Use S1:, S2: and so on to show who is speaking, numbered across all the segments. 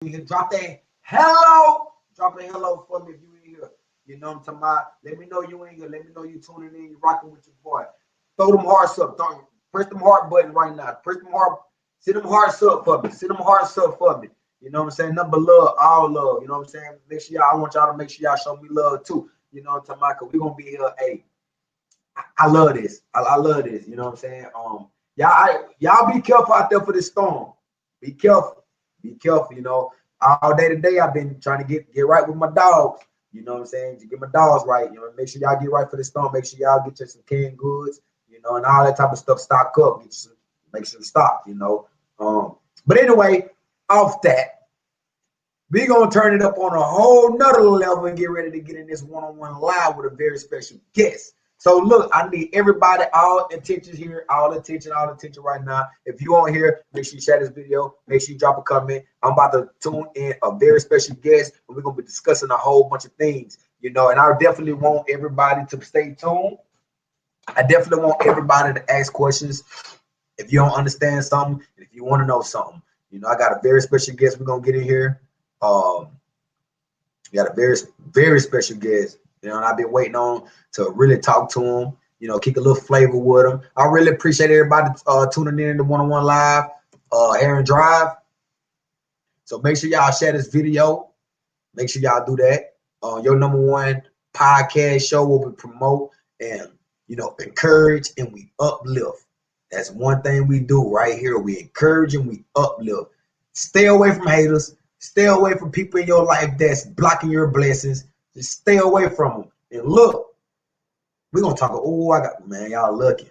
S1: You can drop that hello. Drop a hello for me if you in here. You know what I'm talking about? Let me know you in here. Let me know you tuning in. You rocking with your boy. Throw them hearts up. Press them heart button right now. Press them heart. Send them hearts up for me. Send them hearts up for me. You know what I'm saying? Number love, all love. You know what I'm saying? Make sure y'all. I want y'all to make sure y'all show me love too. You know what I'm talking about? Cause we gonna be here. Hey, I love this. I love this. You know what I'm saying? Y'all be careful out there for this storm. Be careful. Be careful. You know, all day today I've been trying to get right with my dogs. You know what I'm saying? To get my dogs right. You know, make sure y'all get right for this storm. Make sure y'all get you some canned goods. You know, and all that type of stuff. Stock up. Make sure stock. You know. But anyway, off that, we gonna turn it up on a whole nother level and get ready to get in this one-on-one live with a very special guest. So look, I need everybody, all attention here, all attention right now. If you on here, make sure you share this video, make sure you drop a comment. I'm about to tune in a very special guest, and we're gonna be discussing a whole bunch of things, you know, and I definitely want everybody to stay tuned. I definitely want everybody to ask questions if you don't understand something, and if you want to know something. You know, I got a very special guest we're gonna get in here. We got a very special guest. You know, and I've been waiting on to really talk to him, you know, kick a little flavor with him. I really appreciate everybody tuning in to one-on-one live, Herrin Drive. So make sure y'all share this video. Make sure y'all do that. Your number one podcast show will be promote and, you know, encourage and we uplift. That's one thing we do right here. We encourage and we uplift. Stay away from haters. Stay away from people in your life that's blocking your blessings. Just stay away from them. And look, we're going to talk. Oh, y'all lucky.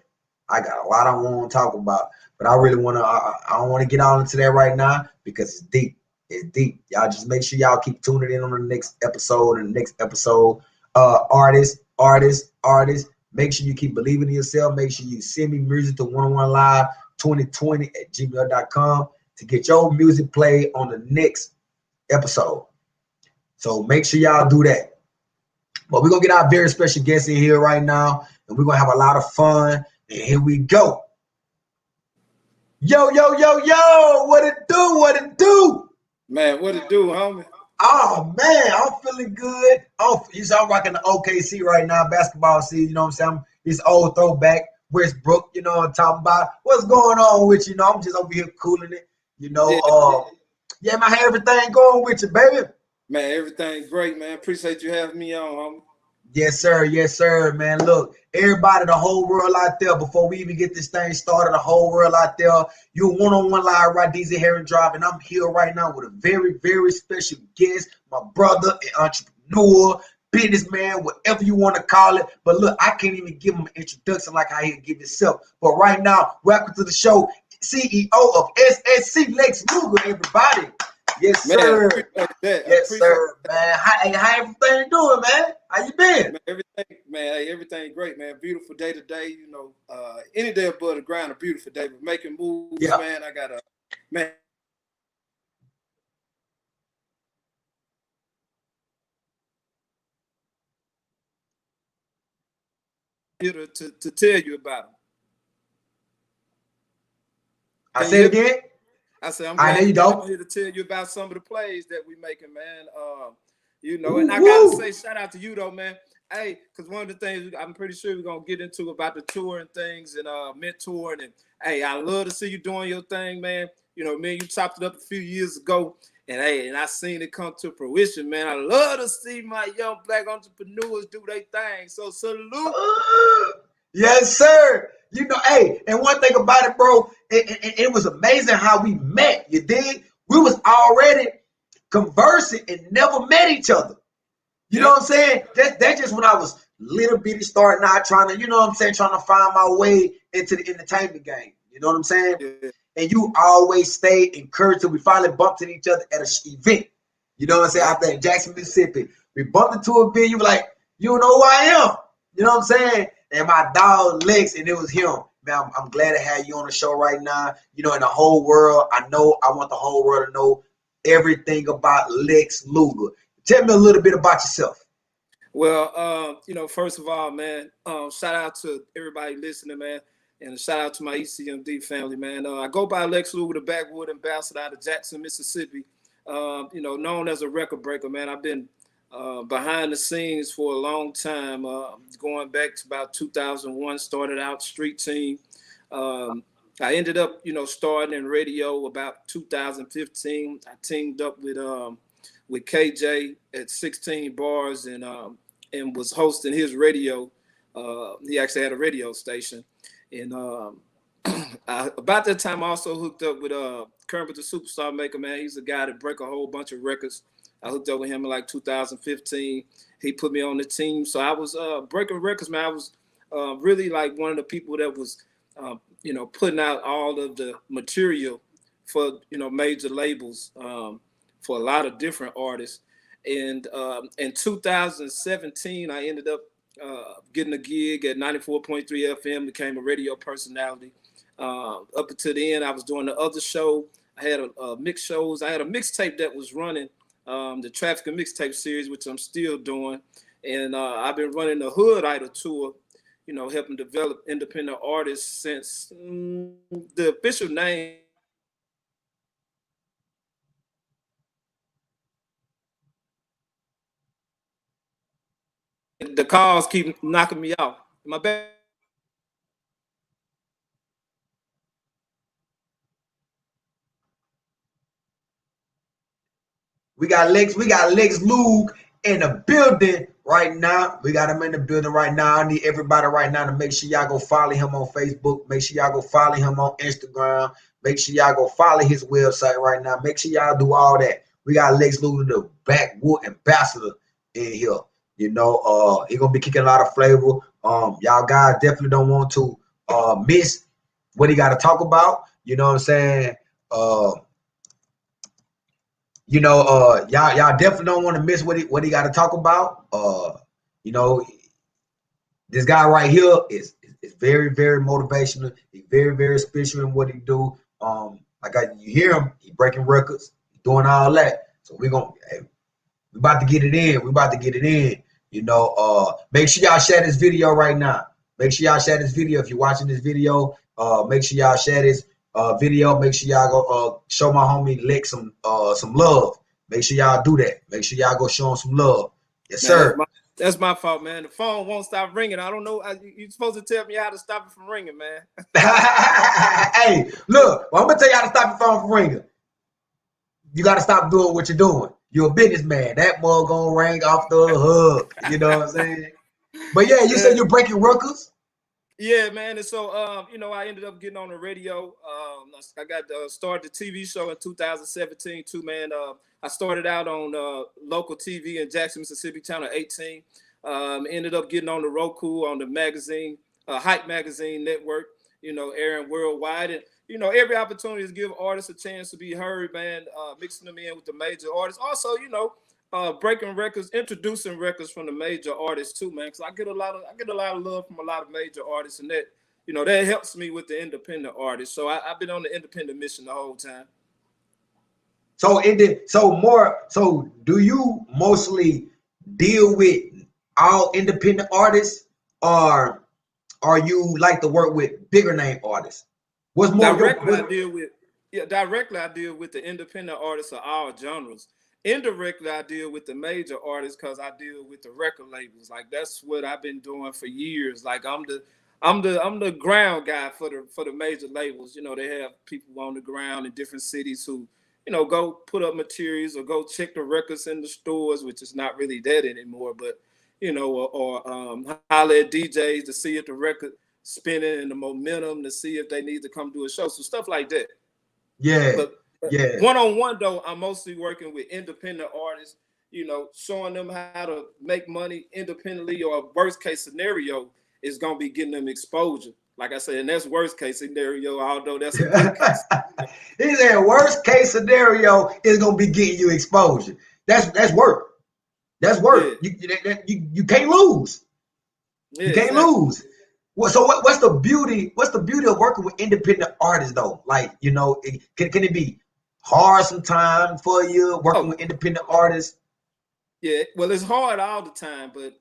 S1: I got a lot I want to talk about. But I really want to, I don't want to get on into that right now because it's deep. It's deep. Y'all just make sure y'all keep tuning in on the next episode and the next episode. Artists. Make sure you keep believing in yourself. Make sure you send me music to 101live2020@gmail.com to get your music played on the next episode. So make sure y'all do that. But we're going to get our very special guest in here right now, and we're going to have a lot of fun. And here we go. Yo, what it do?
S2: Man, what it do, homie?
S1: Oh, man, I'm feeling good. I'm rocking the OKC right now, basketball season, you know what I'm saying? It's old throwback, Westbrook, you know what I'm talking about. What's going on with you? You know, I'm just over here cooling it, you know. Yeah, man, how everything going with you, baby?
S2: Man, everything great, man. Appreciate you having me on, homie.
S1: Yes, sir, man. Look, everybody, the whole world out there, before we even get this thing started, the whole world out there, you're one-on-one live, RaDeazy Herrin Drive, and I'm here right now with a very, very special guest, my brother, an entrepreneur, businessman, whatever you want to call it. But look, I can't even give him an introduction like how he'll give himself. But right now, welcome to the show, CEO of SSC Lex Luga, everybody. Yes, sir. Yes, sir, man. How everything doing, man? How you been?
S2: Everything great, man. Beautiful day today. You know, any day above the ground, a beautiful day. We're making moves, man. I got man. Here to tell you about them.
S1: I say it again.
S2: I said, I'm here to tell you about some of the plays that we making, man. You know, and I gotta say, shout out to you though, man. Hey, because one of the things I'm pretty sure we're gonna get into about the tour and things and mentoring. And hey, I love to see you doing your thing, man. You know, man, you chopped it up a few years ago, and hey, and I seen it come to fruition, man. I love to see my young black entrepreneurs do their thing. So salute.
S1: Yes, sir. You know, hey, and one thing about it, bro, it was amazing how we met. You dig? We was already conversing and never met each other. You know what I'm saying? That's just when I was little bitty starting out trying to, you know what I'm saying, trying to find my way into the entertainment game. You know what I'm saying? Yeah. And you always stay encouraged till we finally bumped into each other at an event. You know what I'm saying? Out there in Jackson, Mississippi. We bumped into a event. You were like, you don't know who I am. You know what I'm saying? And my dog Lex, and it was him. Man, I'm glad to have you on the show right now. You know, in the whole world, I want the whole world to know everything about Lex Luga. Tell me a little bit about yourself.
S2: Well, you know, first of all, man, shout out to everybody listening, man, and a shout out to my ECMD family, man. I go by Lex Luga, the Backwood Ambassador out of Jackson, Mississippi. you know, known as a record breaker, man. I've been behind the scenes for a long time, going back to about 2001. Started out street team. I ended up, you know, starting in radio about 2015. I teamed up with KJ at 16 Bars and was hosting his radio. He actually had a radio station, and about that time, I also hooked up with Kermit the Superstar Maker, man. He's a guy that break a whole bunch of records. I hooked up with him in like 2015. He put me on the team. So I was breaking records, man. I was really like one of the people that was, you know, putting out all of the material for, you know, major labels for a lot of different artists. And in 2017, I ended up getting a gig at 94.3 FM, became a radio personality. Up until the end, I was doing the other show. I had a mix shows. I had a mixtape that was running, the Traffic and Mixtape series, which I'm still doing. And I've been running the Hood Idol tour, you know, helping develop independent artists since the official name. The calls keep knocking me out. My bad.
S1: We got Lex Luga in the building right now. We got him in the building right now. I need everybody right now to make sure y'all go follow him on Facebook. Make sure y'all go follow him on Instagram. Make sure y'all go follow his website right now. Make sure y'all do all that. We got Lex Luga, the backwood ambassador, in here. You know, he gonna be kicking a lot of flavor. Y'all guys definitely don't want to miss what he got to talk about. You know what I'm saying? You know, y'all definitely don't want to miss what he got to talk about. You know, this guy right here is very, very motivational. He's very, very special in what he do. You hear him, he breaking records, he doing all that. So we about to get it in. We about to get it in. You know, make sure y'all share this video right now. Make sure y'all share this video. If you're watching this video, make sure y'all share this video. Make sure y'all go show my homie Lex some love. Make sure y'all do that. Make sure y'all go show him some love. Yes, sir.
S2: That's my fault, man. The phone won't stop ringing. I don't know. You're supposed to tell me how to stop it from ringing, man.
S1: Hey, look, well, I'm gonna tell you how to stop your phone from ringing. You gotta stop doing what you're doing. You're a businessman. That mug gonna ring off the hook. You know what I'm saying? But yeah, you said you're breaking records.
S2: Yeah, man. And so, you know, I ended up getting on the radio. I got started the TV show in 2017 too, man. I started out on local TV in Jackson, Mississippi, channel 18. Ended up getting on the Roku on the magazine, Hype Magazine Network, you know, airing worldwide. And, you know, every opportunity is give artists a chance to be heard, man, mixing them in with the major artists. Also, you know, breaking records, introducing records from the major artists too, man. Because I get a lot of love from a lot of major artists, and that, you know, that helps me with the independent artists. So I've been on the independent mission the whole time.
S1: So do you mostly deal with all independent artists, or you like to work with bigger name artists? What's more
S2: directly? Directly I deal with the independent artists of all genres. Indirectly, I deal with the major artists because I deal with the record labels. Like that's what I've been doing for years. Like I'm the ground guy for the major labels. You know, they have people on the ground in different cities who, you know, go put up materials or go check the records in the stores, which is not really that anymore. But you know, or holler at DJs to see if the record spinning and the momentum to see if they need to come do a show. So stuff like that.
S1: Yeah.
S2: But one-on-one though, I'm mostly working with independent artists, you know, showing them how to make money independently, or worst case scenario is gonna be getting them exposure. Like I said, and that's worst case scenario, although that's a good case.
S1: He said worst case scenario is gonna be getting you exposure. That's work. That's work. Yeah. You can't lose. Yeah, you can't lose. Well, so what's the beauty? What's the beauty of working with independent artists though? Like, you know, can it be hard sometimes for you working with independent artists?
S2: Yeah, well, it's hard all the time, but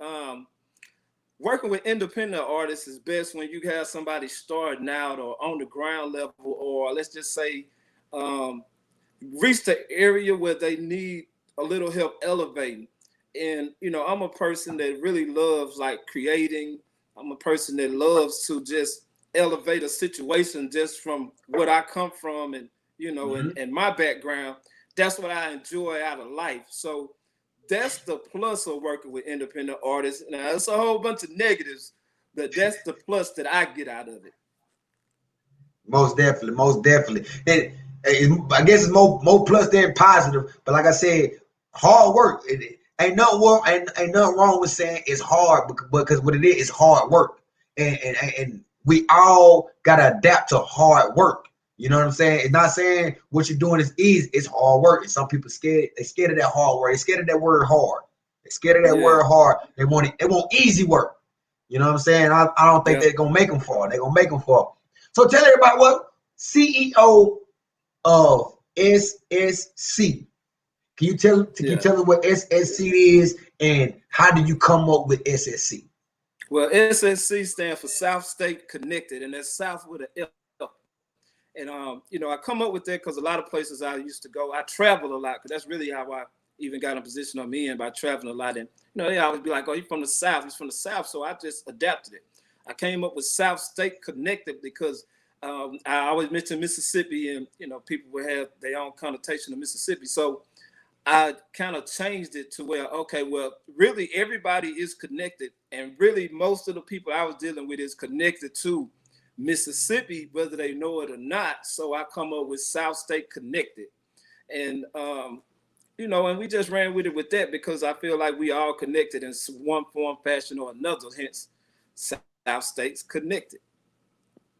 S2: working with independent artists is best when you have somebody starting out or on the ground level, or let's just say reach the area where they need a little help elevating. And you know, I'm a person that really loves like creating. I'm a person that loves to just elevate a situation just from what I come from, and you know, and my background. That's what I enjoy out of life. So that's the plus of working with independent artists. Now it's a whole bunch of negatives, but that's the plus that I get out of it.
S1: Most definitely, most definitely. I guess it's more plus than positive. But like I said, hard work. Ain't nothing wrong. Ain't nothing wrong with saying it's hard because what it is hard work, and we all gotta adapt to hard work. You know what I'm saying? It's not saying what you're doing is easy. It's hard work. And some people scared. They scared of that hard work. They scared of that word hard. They scared of that word hard. They want it. They want easy work. You know what I'm saying? I don't think they're gonna make them fall. They're gonna make them fall. So tell everybody what CEO of SSC. Can you tell them what SSC is and how do you come up with SSC?
S2: Well, SSC stands for South State Connected, and that's South with an F. And you know, I come up with that because a lot of places I used to go, I travel a lot, because that's really how I even got in a position I'm in, by traveling a lot. And you know, they always be like, "Oh, you're from the South." He's from the South, so I just adapted it. I came up with South State Connected because I always mention Mississippi, and you know, people will have their own connotation of Mississippi. So I kind of changed it to where, okay, well, really everybody is connected, and really most of the people I was dealing with is connected to Mississippi, whether they know it or not. So I come up with South State Connected, and you know, and we just ran with it with that because I feel like we all connected in one form, fashion, or another. Hence, South States Connected.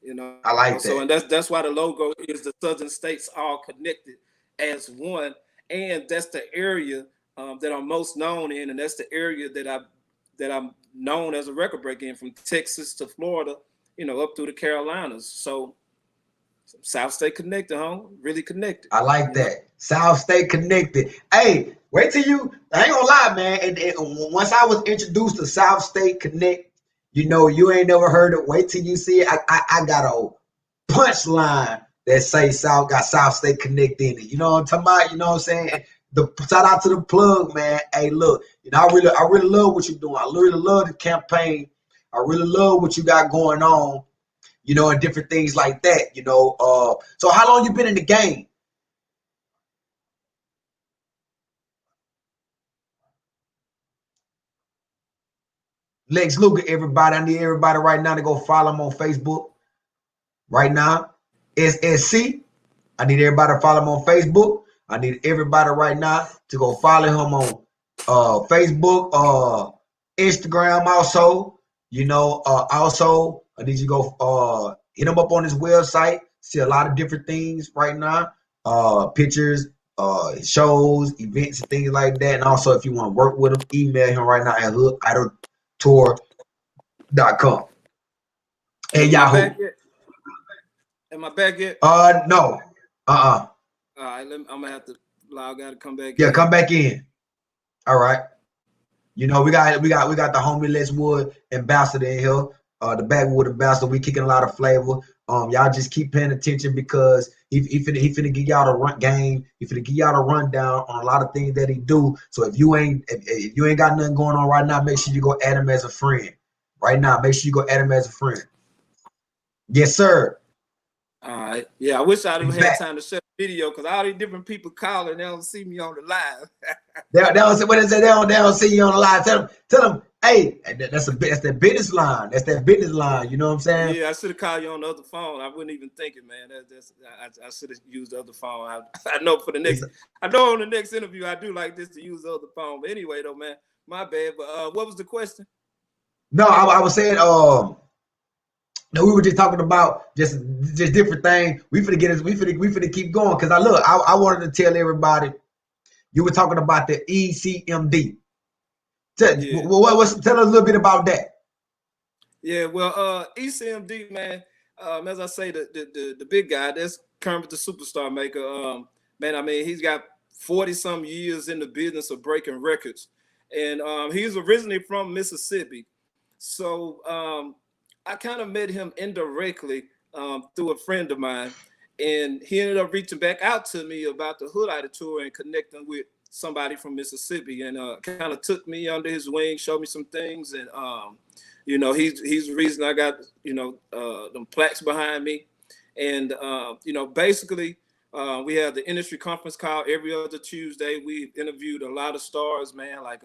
S2: You know,
S1: I like that.
S2: So, and that's why the logo is the Southern States all connected as one, and that's the area that I'm most known in, and that's the area that I'm known as a record breaker in, from Texas to Florida, you know, up through the Carolinas. So South State Connected, huh? Really connected.
S1: I like that. South State Connected. Hey, wait till you, I ain't gonna lie, man. And once I was introduced to South State Connect, you know, you ain't never heard it. Wait till you see it. I got a punchline that say South State Connect in it. You know what I'm talking about? You know what I'm saying? The shout out to the plug, man. Hey, look, you know, I really love what you're doing. I really love the campaign. I really love what you got going on, you know, and different things like that, you know. So how long you been in the game? Lex Luga, everybody. I need everybody right now to go follow him on Facebook. Right now, SSC. I need everybody to follow him on Facebook. I need everybody right now to go follow him on Facebook, Instagram also. You know, also I need you to go hit him up on his website. See a lot of different things right now. Pictures, shows, events, and things like that. And also, if you want to work with him, email him right now at hookidletour.com. And Yahoo.
S2: Am I back yet?
S1: No.
S2: All right, I'm gonna have to log out and come back.
S1: Yeah, come back in. All right. You know, we got the homie Let's Wood ambassador in here. The Backwood ambassador. We kicking a lot of flavor. Y'all just keep paying attention because he finna give y'all the run game. He finna give y'all the rundown on a lot of things that he do. So if you ain't got nothing going on right now, make sure you go add him as a friend. Right now, make sure you go add him as a friend. Yes, sir.
S2: All right. Yeah, I wish I didn't have time to share the video because all these different people calling, they don't see me on the live.
S1: they don't see what is it? They don't see you on the live. Tell them, hey, that's that business line. That's that business line. You know what I'm saying?
S2: Yeah, I should have called you on the other phone. I wouldn't even think it, man. I should have used the other phone. I know for the next, I know on the next interview I do like this to use the other phone. But anyway, though, man, my bad. But what was the question?
S1: No, I was saying, no, we were just talking about just different things. We finna keep going because I wanted to tell everybody you were talking about the ECMD. Tell us a little bit about that.
S2: Yeah, well, ECMD, man. As I say, the big guy, that's Kermit the Superstar Maker. Man, I mean, he's got 40-some years in the business of breaking records, and he's originally from Mississippi. So I kind of met him indirectly through a friend of mine, And he ended up reaching back out to me about the Hoodite tour and connecting with somebody from Mississippi, and kind of took me under his wing, showed me some things, and you know, he's the reason I got, you know, them plaques behind me, and you know, basically. We have the industry conference call every other Tuesday. We interviewed a lot of stars, man. Like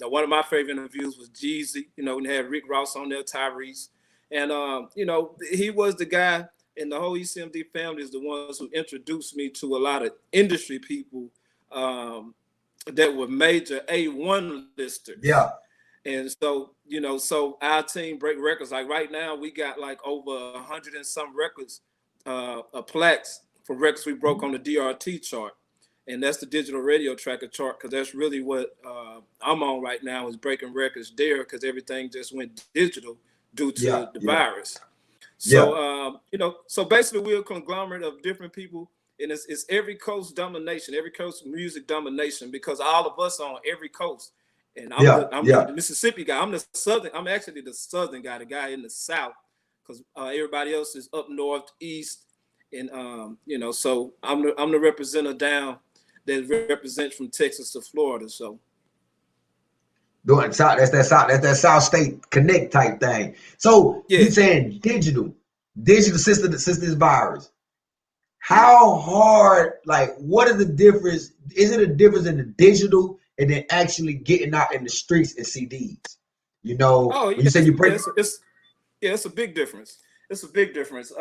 S2: one of my favorite interviews was Jeezy. You know, we had Rick Ross on there, Tyrese, and you know, he was the guy. And the whole ECMD family is the ones who introduced me to a lot of industry people that were major A1 listers.
S1: Yeah.
S2: And so, you know, so our team break records. Like right now, we got like over 100 and some records, plaques for records we broke on the DRT chart. And that's the digital radio tracker chart, because that's really what I'm on right now, is breaking records there, because everything just went digital due to the virus. So, you know, so basically we're a conglomerate of different people, and it's every coast domination, every coast music domination, because all of us on every coast. And I'm the Mississippi guy. I'm actually the southern guy, the guy in the south, because everybody else is up north, east, and you know, so I'm the representative down that represents from Texas to Florida. So
S1: doing south, that's that South State Connect type thing. So you saying digital since this virus. How hard, like, what is the difference? Is it a difference in the digital and then actually getting out in the streets and CDs? You know, you said you break.
S2: It's a big difference. It's a big difference.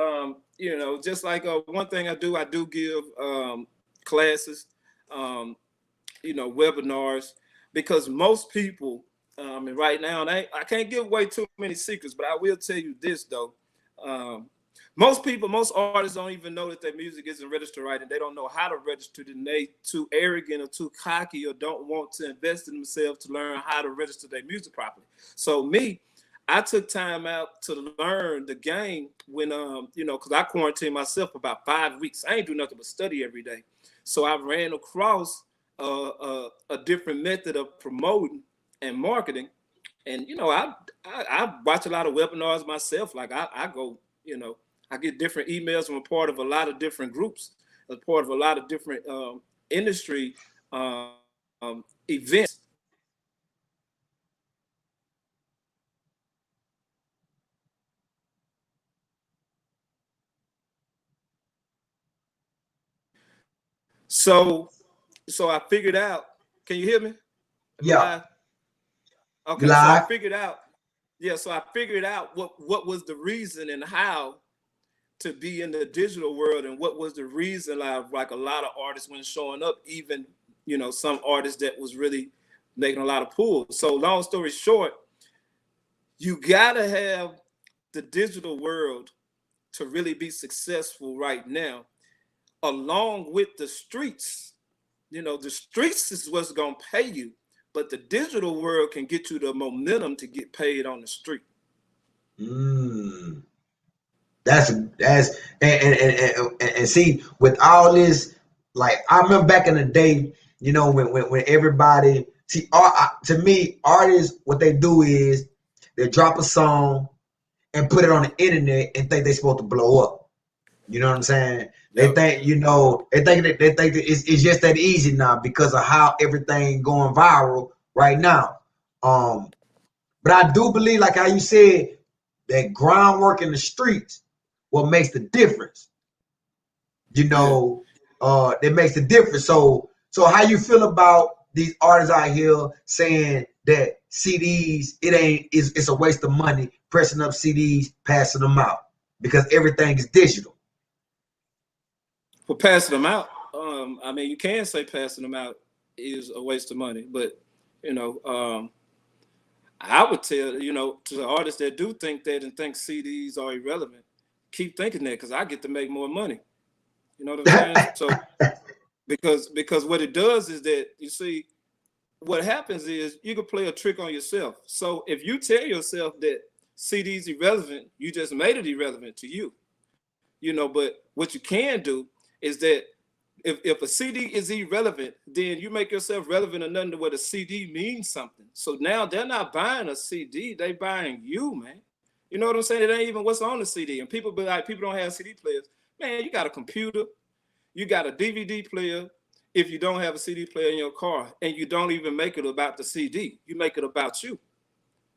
S2: You know, just like one thing I do give classes, you know, webinars, because most people, and right now, and I can't give away too many secrets, but I will tell you this though. Most artists don't even know that their music isn't registered right, and they don't know how to register it, and they too arrogant or too cocky or don't want to invest in themselves to learn how to register their music properly. So me, I took time out to learn the game when, you know, because I quarantined myself for about 5 weeks. I ain't do nothing but study every day. So I ran across a different method of promoting and marketing. And, you know, I watch a lot of webinars myself. Like I go, you know, I get different emails from a part of a lot of different groups, a part of a lot of different industry events. So I figured out, can you hear me?
S1: Yeah.
S2: Okay, so I figured out, so I figured out what was the reason and how to be in the digital world, and what was the reason like a lot of artists weren't showing up, even, you know, some artists that was really making a lot of pulls. So long story short, you gotta have the digital world to really be successful right now, along with the streets. You know, the streets is what's gonna pay you, but the digital world can get you the momentum to get paid on the street.
S1: That's and see, with all this, like, I remember back in the day, you know, when everybody see, to me, artists, what they do is they drop a song and put it on the internet and think they're supposed to blow up. You know what I'm saying? They think, you know, they think that it's just that easy now because of how everything going viral right now. But I do believe, like how you said, that groundwork in the streets, what makes the difference. You know, that makes the difference. So how you feel about these artists out here saying that CDs, it's a waste of money pressing up CDs, passing them out because everything is digital.
S2: For passing them out, I mean, you can say passing them out is a waste of money, but, you know, I would tell, you know, to the artists that do think that and think CDs are irrelevant, keep thinking that, because I get to make more money. You know what I'm saying? So because what it does is that, you see, what happens is you can play a trick on yourself. So if you tell yourself that CDs irrelevant, you just made it irrelevant to you. You know, but what you can do is that if a CD is irrelevant, then you make yourself relevant enough to where the CD means something. So now they're not buying a CD, they buying you, man. You know what I'm saying? It ain't even what's on the CD. And people be like, people don't have CD players, Man, you got a computer, you got a DVD player. If you don't have a CD player in your car, and you don't even make it about the CD, you make it about you.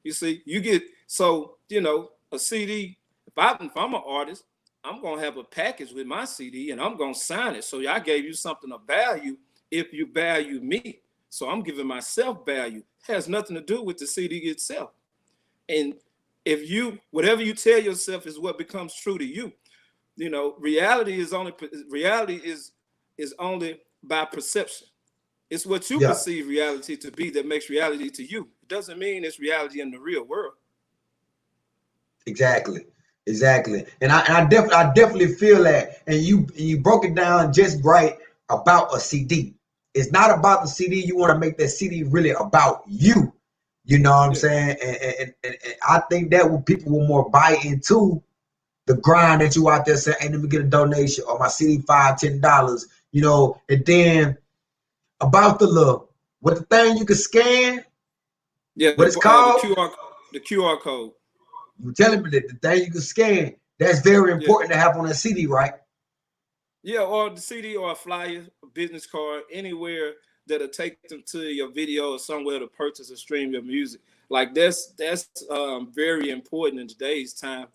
S2: You see, you get, so, you know, a CD, if I'm an artist, I'm going to have a package with my CD and I'm going to sign it. So I gave you something of value if you value me. So I'm giving myself value. It has nothing to do with the CD itself. And if you, whatever you tell yourself is what becomes true to you. You know, reality is only by perception. It's what you perceive reality to be that makes reality to you. It doesn't mean it's reality in the real world.
S1: Exactly. And I definitely feel that. And you broke it down just right about a CD. It's not about the CD. You want to make that CD really about you. You know what I'm saying? And I think that when people will more buy into the grind that you out there saying, hey, let me get a donation or my CD $5, $10, you know, and then about the look, what the thing you can scan, what it's called?
S2: The QR code.
S1: You telling me that the thing you can scan, that's very important to have on a CD, right?
S2: Yeah, or the CD or a flyer, a business card, anywhere that'll take them to your video or somewhere to purchase or stream your music. Like that's very important in today's time.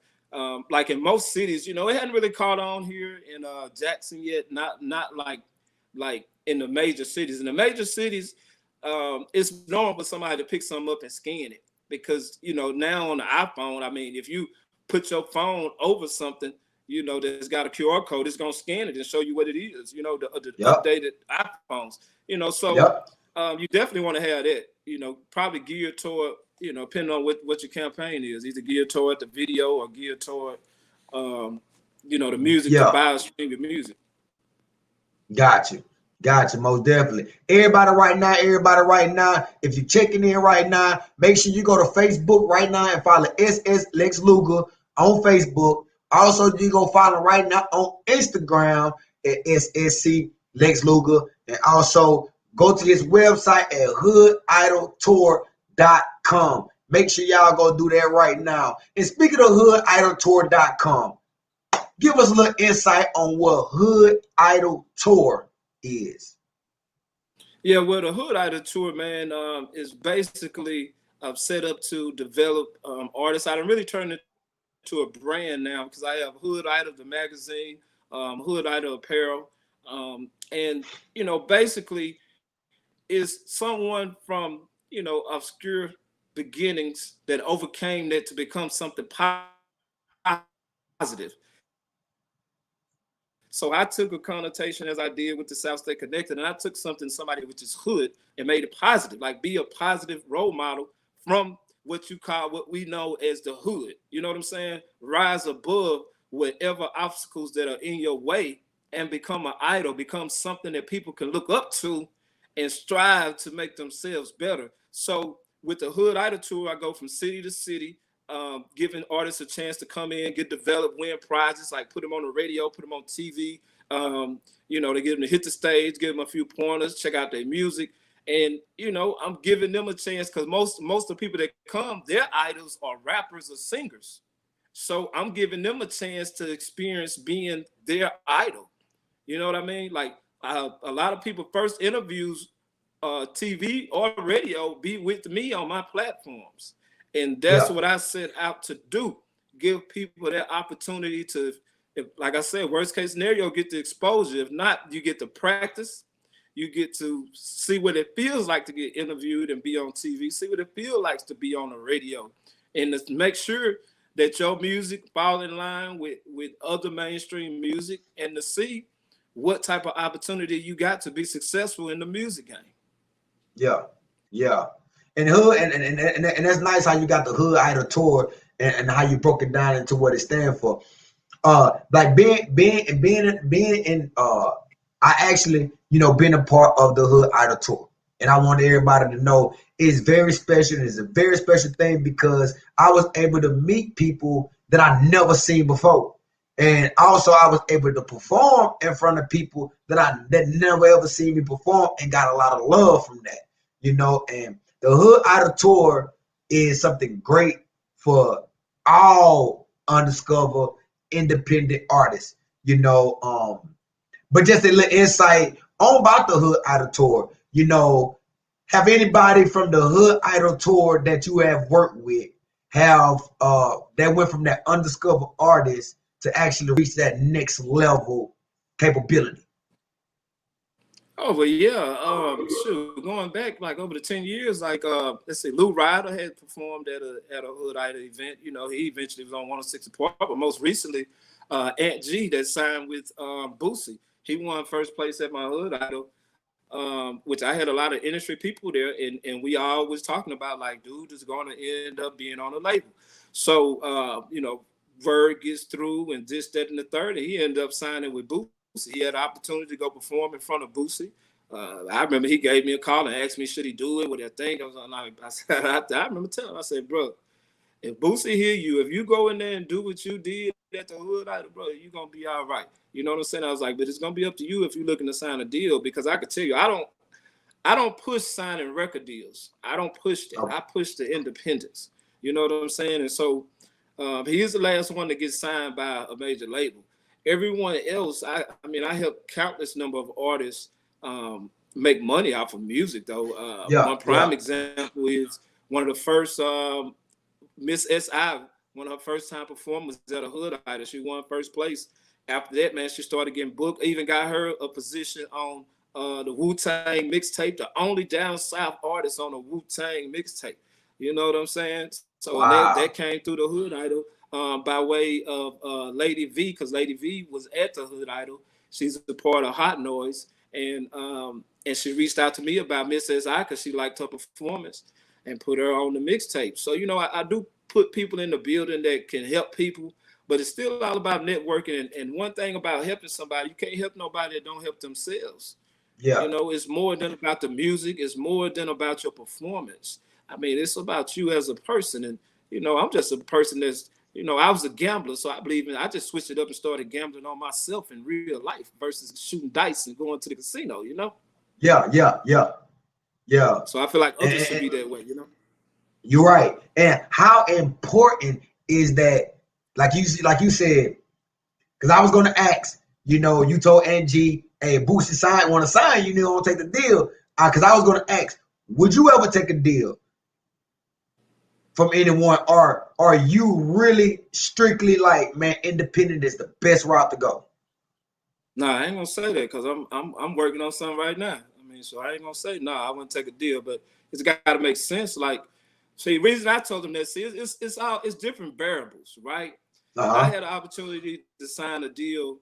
S2: Like in most cities, you know, it hadn't really caught on here in Jackson yet. Not like in the major cities. In the major cities, it's normal for somebody to pick something up and scan it because, you know, now on the iPhone, I mean, if you put your phone over something, you know, that's got a QR code, it's going to scan it and show you what it is, you know, the updated iPhones, you know, so you definitely want to have that, you know, probably geared toward, you know, depending on what your campaign is, either geared toward the video or geared toward, you know, the music to buy or stream your music. Got you,
S1: most definitely. Everybody right now, if you're checking in right now, make sure you go to Facebook right now and follow SS Lex Luga on Facebook. Also, you go follow right now on Instagram at SSC Lex Luga, and also go to his website at hoodidoltour.com. Make sure y'all go do that right now. And speaking of hoodidoltour.com, give us a little insight on what Hood Idol Tour is.
S2: Yeah, well, the Hood Idol Tour, man, is basically set up to develop artists. I done really turned it to a brand now because I have Hood Idol, the magazine, Hood Idol apparel, and, you know, basically is someone from, you know, obscure beginnings that overcame that to become something positive. So I took a connotation as I did with the South State Connected, and I took somebody which is hood and made it positive, like be a positive role model from what you call, what we know as the hood. You know what I'm saying? Rise above whatever obstacles that are in your way and become an idol, become something that people can look up to and strive to make themselves better. So with the Hood Idol Tour, I go from city to city, giving artists a chance to come in, get developed, win prizes, like put them on the radio, put them on TV. You know, they get them to hit the stage, give them a few pointers, check out their music. And, you know, I'm giving them a chance because most of the people that come, their idols are rappers or singers. So I'm giving them a chance to experience being their idol. You know what I mean? Like a lot of people first interviews, TV or radio, be with me on my platforms. And that's what I set out to do. Give people that opportunity to, if, like I said, worst case scenario, get the exposure. If not, you get to practice. You get to see what it feels like to get interviewed and be on TV. See what it feels like to be on the radio. And to make sure that your music fall in line with other mainstream music, and to see what type of opportunity you got to be successful in the music game.
S1: Yeah. And hood, and that's nice how you got the Hood Idol Tour and how you broke it down into what it stands for. Like being in I actually, you know, been a part of the Hood Idol Tour, and I want everybody to know it's very special. It's a very special thing because I was able to meet people that I never seen before, and also I was able to perform in front of people that never ever seen me perform, and got a lot of love from that, you know. And the Hood Idol Tour is something great for all undiscovered independent artists. you know, but just a little insight on about the Hood Idol Tour. You know, have anybody from the Hood Idol Tour that you have worked with have that went from that undiscovered artist to actually reach that next level capability?
S2: Oh, well, yeah. Shoot, going back like over the 10 years, like let's say Lou Ryder had performed at a Hood Idol event. You know, he eventually was on 106 Park, but most recently, Aunt G that signed with Boosie. He won first place at my Hood Idol, which I had a lot of industry people there, and we all was talking about like, dude is going to end up being on a label. So you know, word gets through, and this, that, and the third, and he ended up signing with Boosie. He had the opportunity to go perform in front of Boosie. I remember he gave me a call and asked me, should he do it with that thing? I remember telling him, I said, bro, if Boosie hear you, if you go in there and do what you did at the Hood Idol, bro, you're going to be all right. You know what I'm saying? I was like, but it's going to be up to you if you're looking to sign a deal, because I could tell you, I don't push signing record deals. I don't push that. I push the independence. You know what I'm saying? And so he is the last one to get signed by a major label. Everyone else, I mean, I helped countless number of artists make money off of music, though. One prime example is one of the first Miss S.I., one of her first time performers at a Hood Idol. She won first place. After that, man, she started getting booked. Even got her a position on the Wu-Tang mixtape, the only down south artist on a Wu-Tang mixtape. You know what I'm saying? So that came through the Hood Idol. By way of Lady V, because Lady V was at the Hood Idol. She's a part of Hot Noise, and she reached out to me about Miss S.I. because she liked her performance and put her on the mixtape. So, you know, I do put people in the building that can help people, but it's still all about networking. And one thing about helping somebody, you can't help nobody that don't help themselves. Yeah. You know, it's more than about the music. It's more than about your performance. I mean, it's about you as a person. And, you know, I'm just a person that's, you know, I was a gambler, so I just switched it up and started gambling on myself in real life versus shooting dice and going to the casino, you know?
S1: Yeah.
S2: So I feel like others should be that way, you know?
S1: You're right. And how important is that, like you said, because I was going to ask, you know, you told Angie, hey, Boosie want to sign, you don't take the deal. Because I was going to ask, would you ever take a deal from anyone, or are you really strictly like, man, independent is the best route to go?
S2: Nah, I ain't gonna say that because I'm working on something right now. I mean, so I ain't gonna say I wouldn't take a deal, but it's got to make sense. Like, see, the reason I told them that, see, it's different variables, right? I had an opportunity to sign a deal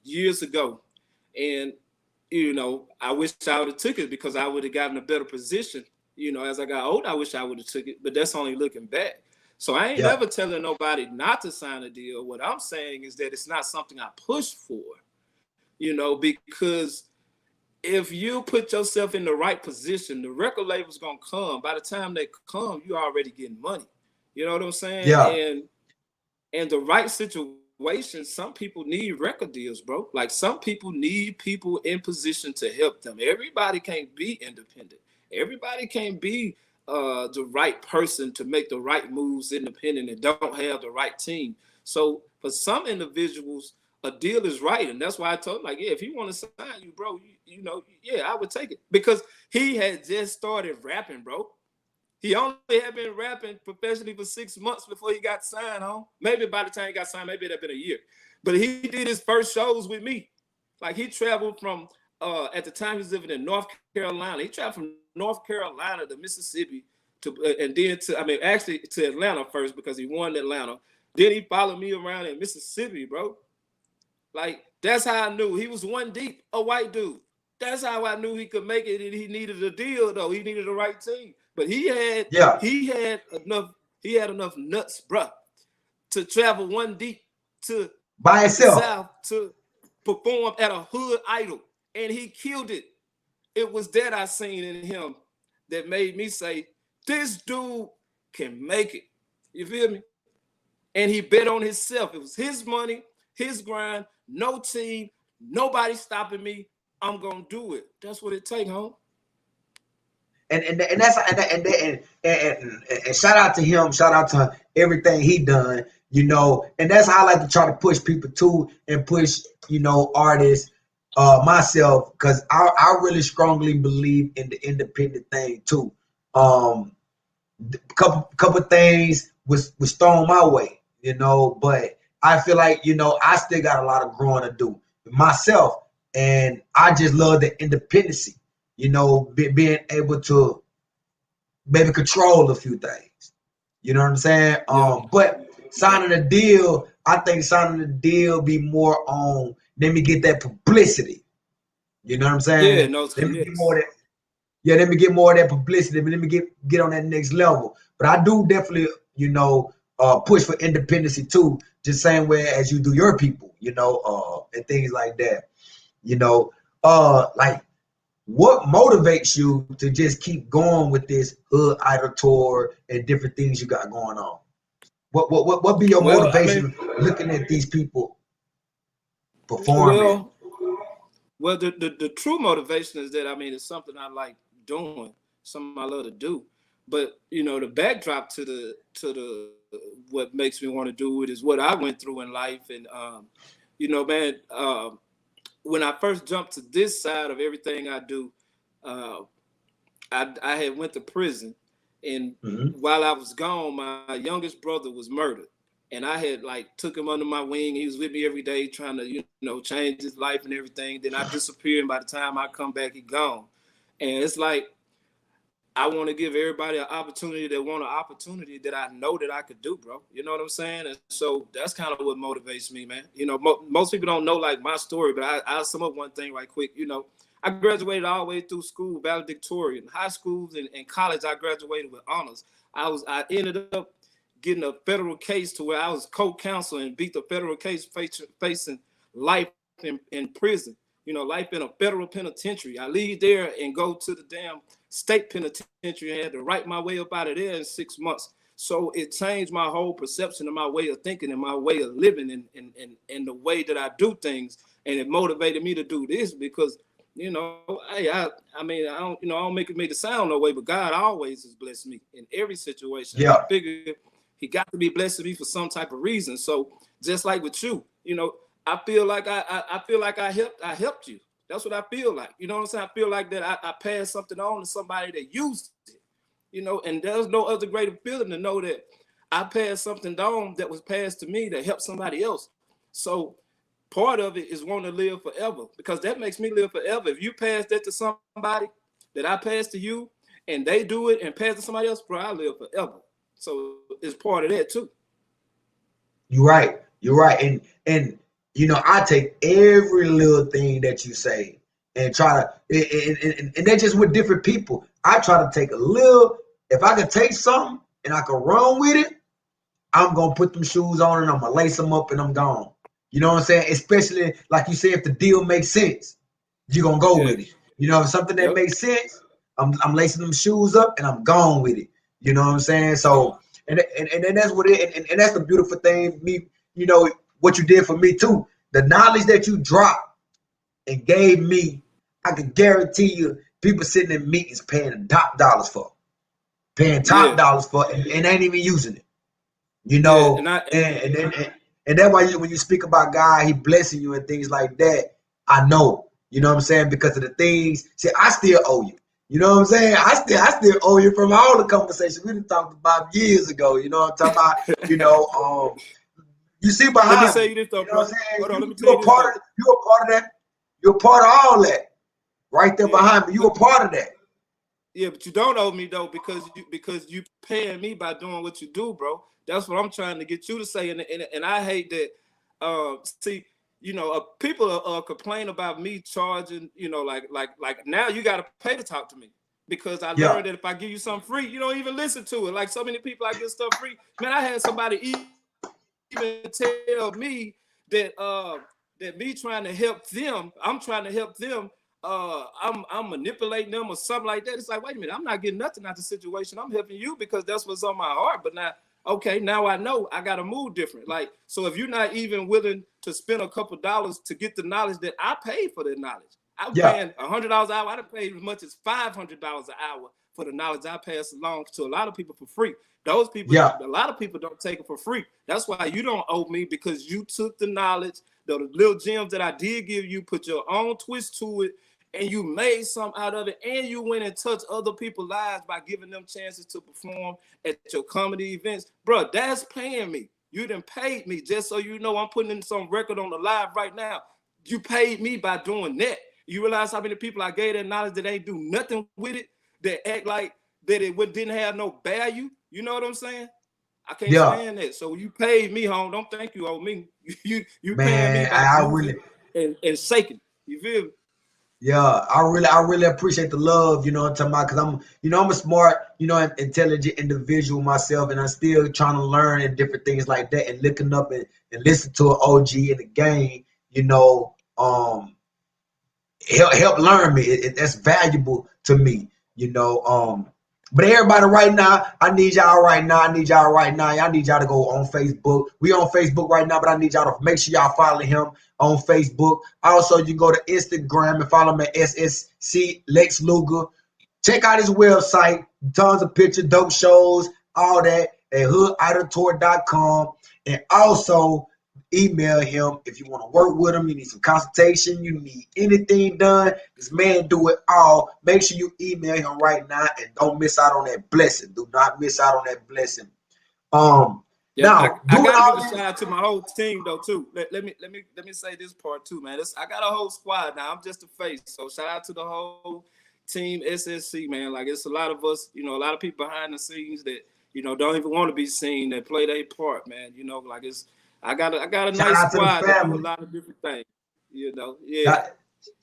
S2: years ago, and you know, I wish I would have took it because I would have gotten a better position. You know, as I got older, I wish I would have took it, but that's only looking back. So I ain't never telling nobody not to sign a deal. What I'm saying is that it's not something I push for, you know, because if you put yourself in the right position, the record label's gonna come. By the time they come, you already getting money. You know what I'm saying? Yeah. And the right situation, some people need record deals, bro. Like, some people need people in position to help them. Everybody can't be independent. Everybody can't be the right person to make the right moves independent and don't have the right team. So for some individuals, a deal is right. And that's why I told him, like, yeah, if you want to sign you, bro, you know, yeah, I would take it. Because he had just started rapping, bro. He only had been rapping professionally for 6 months before he got signed on. Maybe by the time he got signed, maybe it had been a year. But he did his first shows with me. Like, he traveled from, at the time he was living in North Carolina. He traveled from North Carolina to Mississippi and then to Atlanta first because he won Atlanta. Then he followed me around in Mississippi, bro. Like, that's how I knew he was one deep, a white dude. That's how I knew he could make it, and he needed a deal, though. He needed the right team. But he had enough nuts, bro, to travel one deep to
S1: by himself
S2: the South to perform at a Hood Idol, and he killed it. It was that I seen in him that made me say, this dude can make it. You feel me? And he bet on himself. It was his money, his grind, no team, nobody stopping me. I'm gonna do it. That's what it takes, home.
S1: And shout out to him. Shout out to everything he done. you know, and that's how I like to try to push people too, and push, you know, artists, myself, because I really strongly believe in the independent thing too. Couple things was thrown my way, you know, but I feel like, you know, I still got a lot of growing to do myself, and I just love the independency, you know, being able to maybe control a few things. You know what I'm saying?
S2: Yeah.
S1: But signing a deal, I think signing a deal be more on, let me get that publicity. You know what I'm saying?
S2: Yeah, no,
S1: Let me get
S2: yes.
S1: more of that. Yeah, let me get more of that publicity. Let me get on that next level. But I do definitely, you know, push for independency too, just same way as you do your people, you know, and things like that. You know, like what motivates you to just keep going with this Hood Idol tour and different things you got going on? What be your
S2: Well, I
S1: motivation
S2: mean,
S1: looking at these people performing?
S2: well, the true motivation is that, I mean, it's something I like doing, something I love to do. But you know, the backdrop to the what makes me want to do it is what I went through in life, and you know, man, when I first jumped to this side of everything I do, uh, I had went to prison, and
S1: Mm-hmm.
S2: while I was gone, my youngest brother was murdered, and I had like took him under my wing. He was with me every day, trying to change his life and everything. Then I disappear, and by the time I come back, he gone. And it's like I want to give everybody an opportunity that want an opportunity that I know that I could do, bro. You know what I'm saying? And so that's kind of what motivates me, man. You know, most people don't know like my story, but I'll sum up one thing right quick. You know, I graduated all the way through school, valedictorian. High schools and college, I graduated with honors. I ended up getting a federal case to where I was co-counsel and beat the federal case facing life in prison. You know, life in a federal penitentiary. I leave there and go to the damn state penitentiary and had to write my way up out of there in 6 months. So it changed my whole perception of my way of thinking and my way of living and the way that I do things. And it motivated me to do this because, you know, I mean, I don't make it sound no way, but God always has blessed me in every situation. And I
S1: Yeah,
S2: figure he got to be blessing me for some type of reason. So just like with you, you know, I feel like I feel like I helped you. That's what I feel like. You know what I'm saying? I feel like that I passed something on to somebody that used it. You know, and there's no other greater feeling to know that I passed something on that was passed to me that helped somebody else. So part of it is wanting to live forever because that makes me live forever. If you pass that to somebody that I passed to you and they do it and pass to somebody else, bro, I live forever. So it's part of that too.
S1: you're right. You're right. And you know, I take every little thing that you say and try to and that's just with different people. I try to take a little, if I could take something and I could run with it, I'm gonna put them shoes on and I'm gonna lace them up and I'm gone. You know what I'm saying? Especially like you say, if the deal makes sense, you're gonna go
S2: Yeah.
S1: with it. You know, if something that
S2: Yep.
S1: makes sense, I'm lacing them shoes up and I'm gone with it. You know what I'm saying? So and that's what it and that's the beautiful thing. Me, you know, what you did for me too. The knowledge that you dropped and gave me, I can guarantee you, people sitting in meetings paying top dollars for, paying top
S2: Yeah.
S1: dollars for, and ain't even using it. You
S2: Yeah.
S1: know, and that's why when you speak about God, He blessing you and things like that. I know, you know what I'm saying, because of the things. See, I still owe you. You know what I'm saying? I still owe you from all the conversations we done talked about years ago. You know what I'm talking about? You know, you see
S2: Let me
S1: behind
S2: say
S1: me.
S2: you this though,
S1: You know what
S2: brother.
S1: I'm saying?
S2: Hold on, let me
S1: You
S2: tell you
S1: a
S2: this
S1: part
S2: though.
S1: of that. You're a part of all that. Right there
S2: Yeah.
S1: behind me. You a part of that.
S2: Yeah, but you don't owe me though because you paying me by doing what you do, bro. That's what I'm trying to get you to say, and I hate that. See, you know, people complain about me charging. You know, like now you got to pay to talk to me because I
S1: Yeah.
S2: learned that if I give you something free, you don't even listen to it. Like so many people, I get stuff free. Man, I had somebody even tell me that me trying to help them, I'm trying to help them. I'm manipulating them or something like that. It's like, wait a minute, I'm not getting nothing out of the situation. I'm helping you because that's what's on my heart. But now, okay, now I know I gotta move different. Like, so if you're not even willing to spend a couple dollars to get the knowledge that I paid for that knowledge, I'm
S1: Yeah.
S2: paying $100 an hour. I done paid as much as $500 an hour for the knowledge I pass along to a lot of people for free. Those people,
S1: Yeah.
S2: a lot of people don't take it for free. That's why you don't owe me, because you took the knowledge, the little gems that I did give you, put your own twist to it, and you made something out of it, and you went and touched other people's lives by giving them chances to perform at your comedy events. Bro, that's paying me. You done paid me, just so you know I'm putting in some record on the live right now. You paid me by doing that. You realize how many people I gave that knowledge that ain't do nothing with it, that act like that it didn't have no value? You know what I'm saying? I can't stand that. So you paid me, home. Don't think you owe me. You paying me by moving and shaking. You feel me?
S1: Yeah, I really appreciate the love, you know what I'm talking about, because I'm a smart, intelligent individual myself, and I'm still trying to learn and different things like that, and looking up and listen to an OG in the game, help learn me. That's valuable to me, But everybody right now, I need y'all right now. Y'all need y'all to go on Facebook. We on Facebook right now, but I need y'all to make sure y'all follow him on Facebook. Also, you go to Instagram and follow him at SSC Lex Luga. Check out his website. Tons of pictures, dope shows, all that at hoodidoltour.com. And also email him if you want to work with him. You need some consultation. You need anything done. This man do it all. Make sure you email him right now and don't miss out on that blessing. Do not miss out on that blessing. Now
S2: I gotta give a shout out to my whole team though too. Let me say this part too, man. I got a whole squad now. I'm just a face. So shout out to the whole team SSC, man. Like, it's a lot of us, a lot of people behind the scenes that don't even want to be seen, that play their part, man. Like, I got a nice squad that do a lot of different things. Yeah.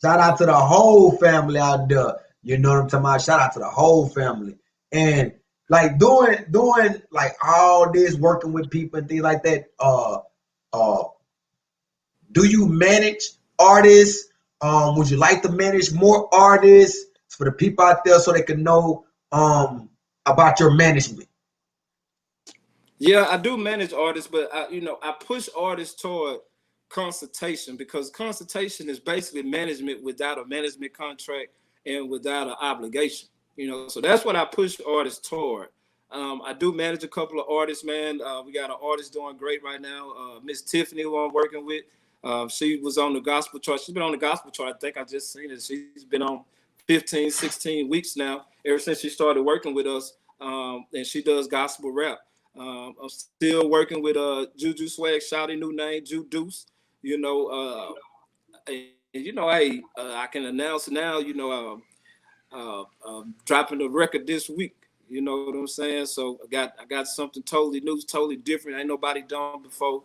S1: Shout out to the whole family out there. You know what I'm talking about? Shout out to the whole family. And like doing like all this, working with people and things like that. Do you manage artists? Would you like to manage more artists for the people out there so they can know about your management?
S2: Yeah, I do manage artists, but I push artists toward consultation, because consultation is basically management without a management contract and without an obligation. So that's what I push artists toward. I do manage a couple of artists, man. We got an artist doing great right now, Miss Tiffany, who I'm working with. She was on the gospel chart. She's been on the gospel chart. I think I just seen it. She's been on 15, 16 weeks now, ever since she started working with us. And she does gospel rap. I'm still working with Juju Swag, shouty new name, Ju Deuce. I can announce now, dropping the record this week. You know what I'm saying? So I got something totally new, totally different. Ain't nobody done before.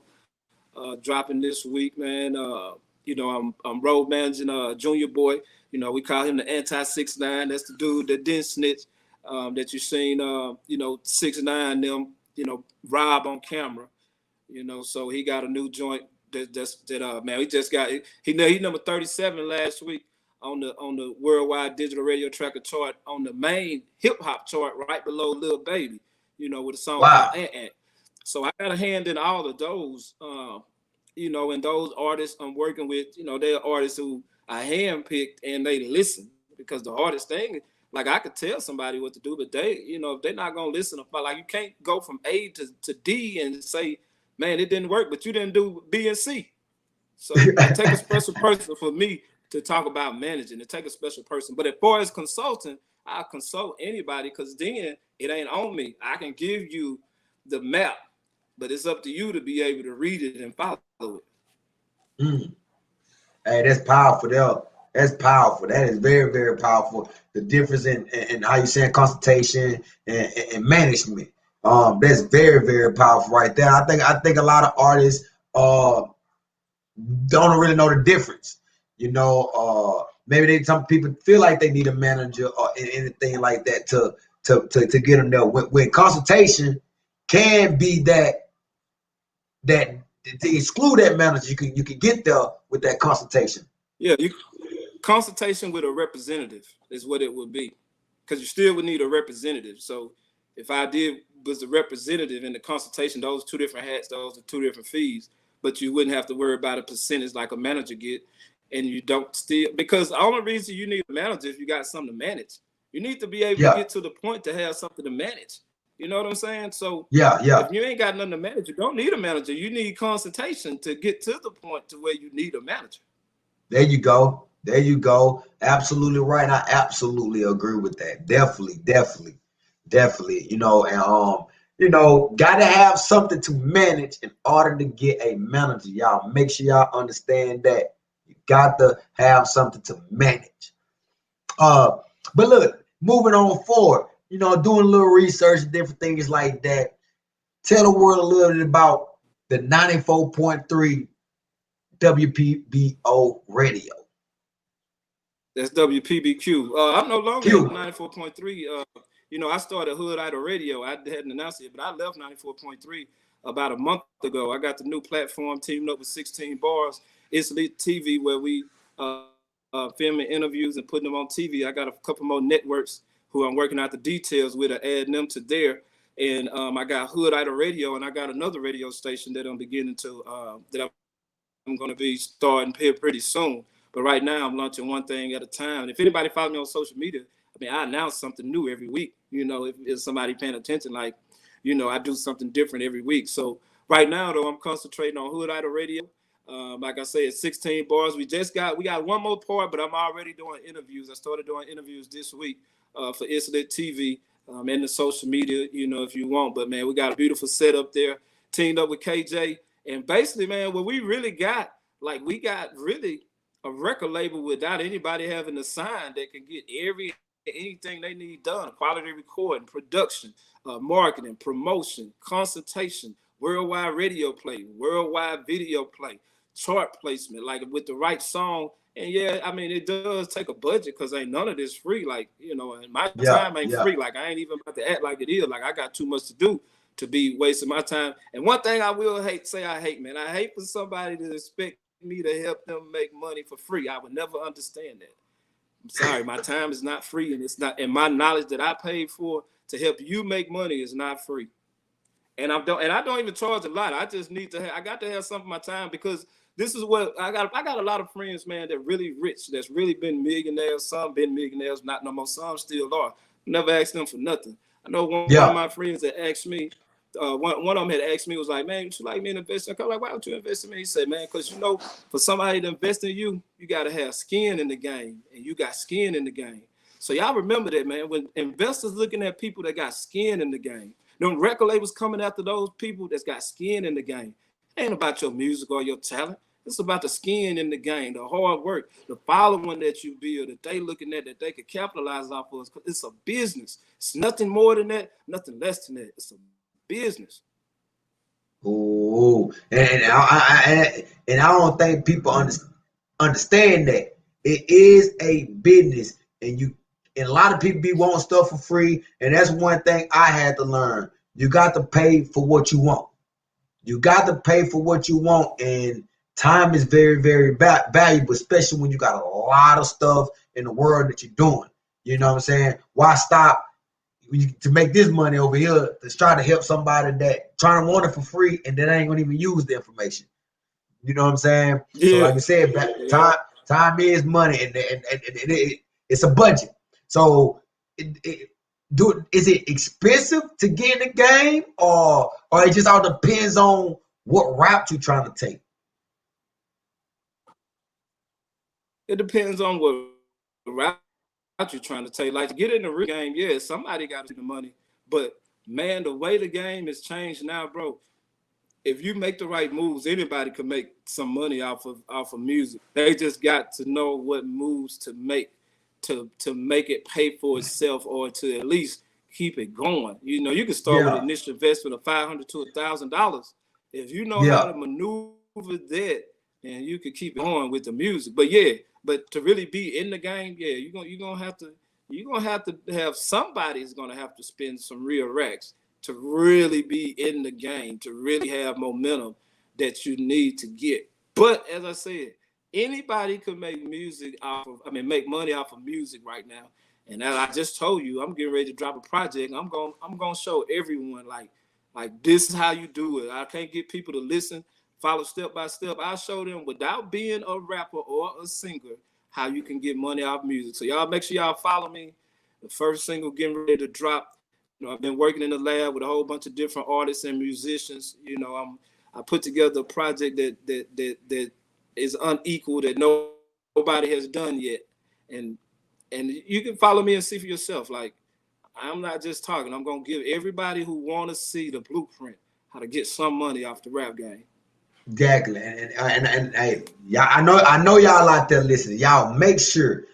S2: Dropping this week, man. I'm road managing Junior Boy. We call him the anti-6ix9ine. That's the dude that didn't snitch. That you seen 6ix9ine them, rob on camera. So he got a new joint man, we just got he number 37 last week on the worldwide digital radio tracker chart, on the main hip hop chart, right below Lil Baby, with a song called Ant. So I got a hand in all of those, and those artists I'm working with, they're artists who I handpicked and they listen, because the hardest thing, like, I could tell somebody what to do, but they, if they're not gonna listen, like, you can't go from A to D and say, man, it didn't work, but you didn't do B and C. So it takes a special person for me to talk about managing. It takes a special person. But as far as consulting, I'll consult anybody, because then it ain't on me. I can give you the map, but it's up to you to be able to read it and follow it.
S1: Hey, that's powerful, though. That's powerful. That is very, very powerful. The difference in how you saying consultation and management. That's very, very powerful right there. I think a lot of artists don't really know the difference. Maybe some people feel like they need a manager or anything like that to get them there. When consultation can be that to exclude that manager, you can get there with that consultation.
S2: Yeah, consultation with a representative is what it would be, because you still would need a representative. So if I was a representative in the consultation, those two different hats, those are two different fees, but you wouldn't have to worry about a percentage like a manager get, and you don't still, because the only reason you need a manager is if you got something to manage. You need to be able to get to the point to have something to manage. You know what I'm saying? So if you ain't got nothing to manage, you don't need a manager. You need consultation to get to the point to where you need a manager.
S1: There you go. There you go. Absolutely right. I absolutely agree with that. Definitely. You know, and gotta have something to manage in order to get a manager. Y'all make sure y'all understand that. You got to have something to manage. But look, moving on forward, doing a little research, different things like that. Tell the world a little bit about the 94.3 WPBO radio.
S2: That's WPBQ. I'm no longer at 94.3. I started Hood Idol Radio. I hadn't announced it, but I left 94.3 about a month ago. I got the new platform, teamed up with 16 Bars. It's Lit TV, where we filming interviews and putting them on TV. I got a couple more networks who I'm working out the details with, adding them to there. And I got Hood Idol Radio, and I got another radio station that I'm beginning to that I'm going to be starting here pretty soon. But right now, I'm launching one thing at a time. And if anybody follows me on social media, I announce something new every week. If somebody paying attention, I do something different every week. So right now, though, I'm concentrating on Hood Idol Radio. Like I said, 16 Bars. We got one more part, but I'm already doing interviews. I started doing interviews this week for Lit TV and the social media, if you want. But, man, we got a beautiful setup there, teamed up with KJ. And basically, man, what we really got, we got really a record label without anybody having a sign that can get anything they need done: quality recording, production, marketing, promotion, consultation, worldwide radio play, worldwide video play, chart placement, with the right song. And it does take a budget, because ain't none of this free. And my time ain't free. I ain't even about to act like it is. I got too much to do to be wasting my time. And one thing I will I hate, man. I hate for somebody to expect me to help them make money for free. I would never understand that. I'm sorry, my time is not free, and it's not, and my knowledge that I paid for to help you make money is not free. And I don't even charge a lot. I just need to I got to have some of my time, because this is what I got a lot of friends, man, that really rich, that's really been millionaires. Some been millionaires, not no more. Some still are. Never asked them for nothing. I know one of my friends that asked me, one of them had asked me, was like, man, would you like me to invest in? I'm like, why would you invest in me? He said, man, because for somebody to invest in you, you got to have skin in the game, and you got skin in the game. So y'all remember that, man. When investors looking at people that got skin in the game, them record labels coming after those people that's got skin in the game. It ain't about your music or your talent. It's about the skin in the game, the hard work, the following that you build, that they looking at, that they could capitalize off of. It's a business. It's nothing more than that, nothing less than that. It's a business.
S1: Oh, and I don't think people understand that it is a business, and a lot of people be wanting stuff for free, and that's one thing I had to learn. You got to pay for what you want. You got to pay for what you want, and time is very, very valuable, especially when you got a lot of stuff in the world that you're doing. You know what I'm saying? Why stop to make this money over here to try to help somebody that trying to want it for free, and then ain't gonna even use the information? You know what I'm saying? Yeah. So like you said, time is money, and it's a budget. So is it expensive to get in the game, or it just all depends on what route you're trying to take?
S2: It depends on what route you're trying to take. To get in the real game, somebody got to do the money. But man, the way the game has changed now, bro, if you make the right moves, anybody can make some money off of music. They just got to know what moves to make to make it pay for itself, or to at least keep it going. You can start with an initial investment of $500 to $1,000. If you know how to maneuver that, and you can keep it going with the music. But to really be in the game, you're gonna have to have somebody's gonna have to spend some real racks to really be in the game, to really have momentum that you need to get. But as I said, anybody could make make money off of music right now. And as I just told you, I'm getting ready to drop a project. I'm gonna show everyone like this is how you do it. I can't get people to listen, follow step by step. I'll show them without being a rapper or a singer how you can get money off music. So y'all make sure y'all follow me. The first single getting ready to drop. You know, I've been working in the lab with a whole bunch of different artists and musicians. You know, I put together a project that is unequal, that nobody has done yet. And you can follow me and see for yourself. Like, I'm not just talking. I'm gonna give everybody who want to see the blueprint how to get some money off the rap game.
S1: Exactly, and hey, y'all, I know y'all out there listening. Y'all make sure.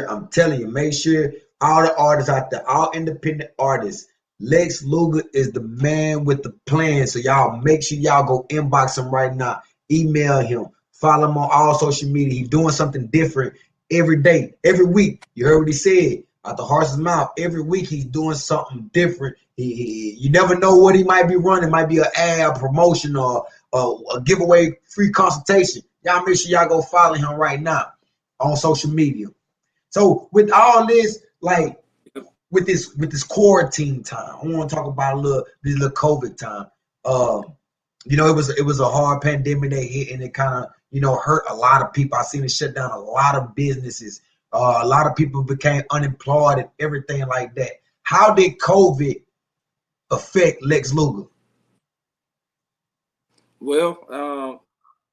S1: I'm telling you, make sure all the artists out there, all independent artists, Lex Luga is the man with the plan. So y'all make sure y'all go inbox him right now, email him, follow him on all social media. He's doing something different every day, every week. You heard what he said out the horse's mouth. Every week he's doing something different. You never know what he might be running. It might be an ad, a promotion, or a giveaway, free consultation. Y'all make sure y'all go follow him right now on social media. So with all this, like with this quarantine time, I want to talk about this little COVID time. You know, it was a hard pandemic that hit, and it kind of, you know, hurt a lot of people. I seen it shut down a lot of businesses. A lot of people became unemployed and everything like that. How did COVID affect Lex Luga?
S2: Well,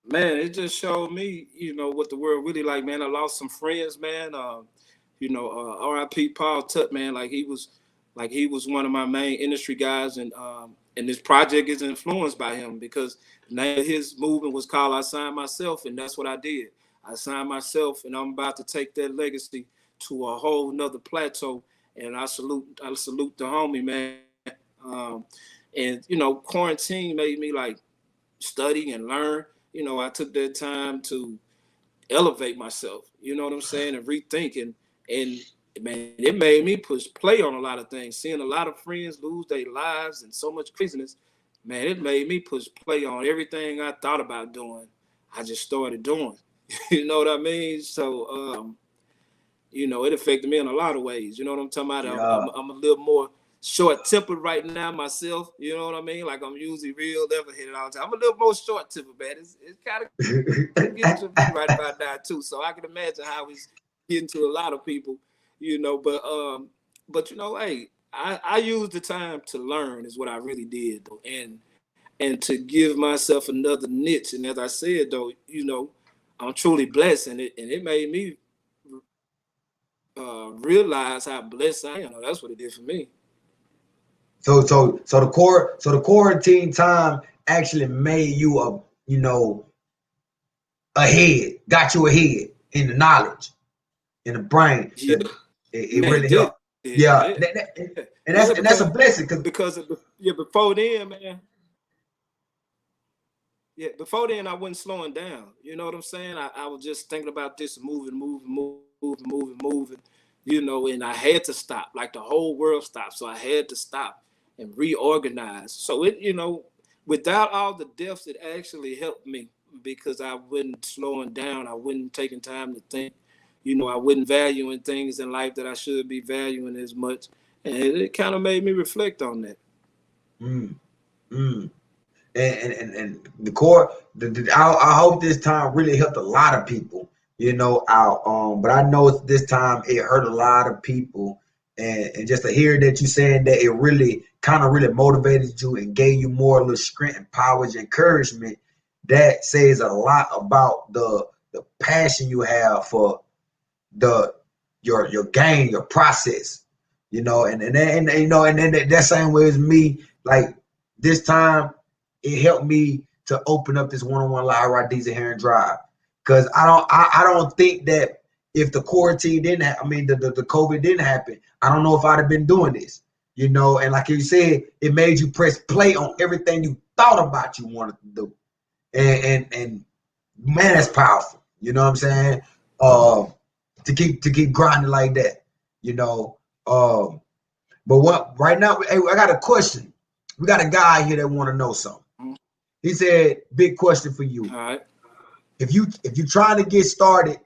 S2: man, it just showed me, you know, what the world really like, man. I lost some friends, man. You know, R.I.P. Paul Tutt, man. Like he was one of my main industry guys, and this project is influenced by him, because the name of his movement was called I Signed Myself, and that's what I did. I signed myself, and I'm about to take that legacy to a whole nother plateau. And I salute the homie, man. And you know, quarantine made me like study and learn. You know, I took that time to elevate myself, you know what I'm saying, and rethink, and man, it made me push play on a lot of things. Seeing a lot of friends lose their lives and so much craziness, man, it made me push play on everything I thought about doing. I just started doing. You know what I mean? So you know, it affected me in a lot of ways. You know what I'm talking about?
S1: Yeah.
S2: I'm a little more short-tempered right now myself. You know what I mean? Like, I'm usually real level-headed all the time. I'm a little more short-tempered, man. It's kind of getting to me right about now too. So I can imagine how it's getting to a lot of people, you know. But you know, hey, I used the time to learn is what I really did, though, and to give myself another niche. And as I said, though, you know, I'm truly blessed, and it made me realize how blessed I am. That's what it did for me.
S1: So the quarantine time actually made you ahead, got you ahead in the knowledge, in the brain.
S2: Yeah,
S1: It really helped. Yeah, and that's a blessing
S2: because before then, man. Yeah, before then I wasn't slowing down. You know what I'm saying? I was just thinking about this, moving, you know, and I had to stop. Like the whole world stopped. So I had to stop and reorganize. So it, you know, without all the deaths, it actually helped me, because I wasn't slowing down. I wasn't taking time to think. You know, I wasn't valuing things in life that I should be valuing as much. And it kind of made me reflect on that.
S1: And the core, I hope this time really helped a lot of people, you know, out. But I know this time it hurt a lot of people, and just to hear that you saying that it really kind of really motivated you and gave you more little strength and power and encouragement, that says a lot about the passion you have for your game, your process, you know, and you know, and then that same way as me, like this time it helped me to open up this one-on-one live RaDeazy Herrin Drive, because I don't think that if the quarantine didn't the COVID didn't happen, I don't know if I'd have been doing this, you know. And like you said, it made you press play on everything you thought about you wanted to do, and man, that's powerful, you know what I'm saying? To keep grinding like that, you know. But what right now, hey, I got a question. We got a guy here that want to know something. He said, big question for you.
S2: All right.
S1: If you trying to get started,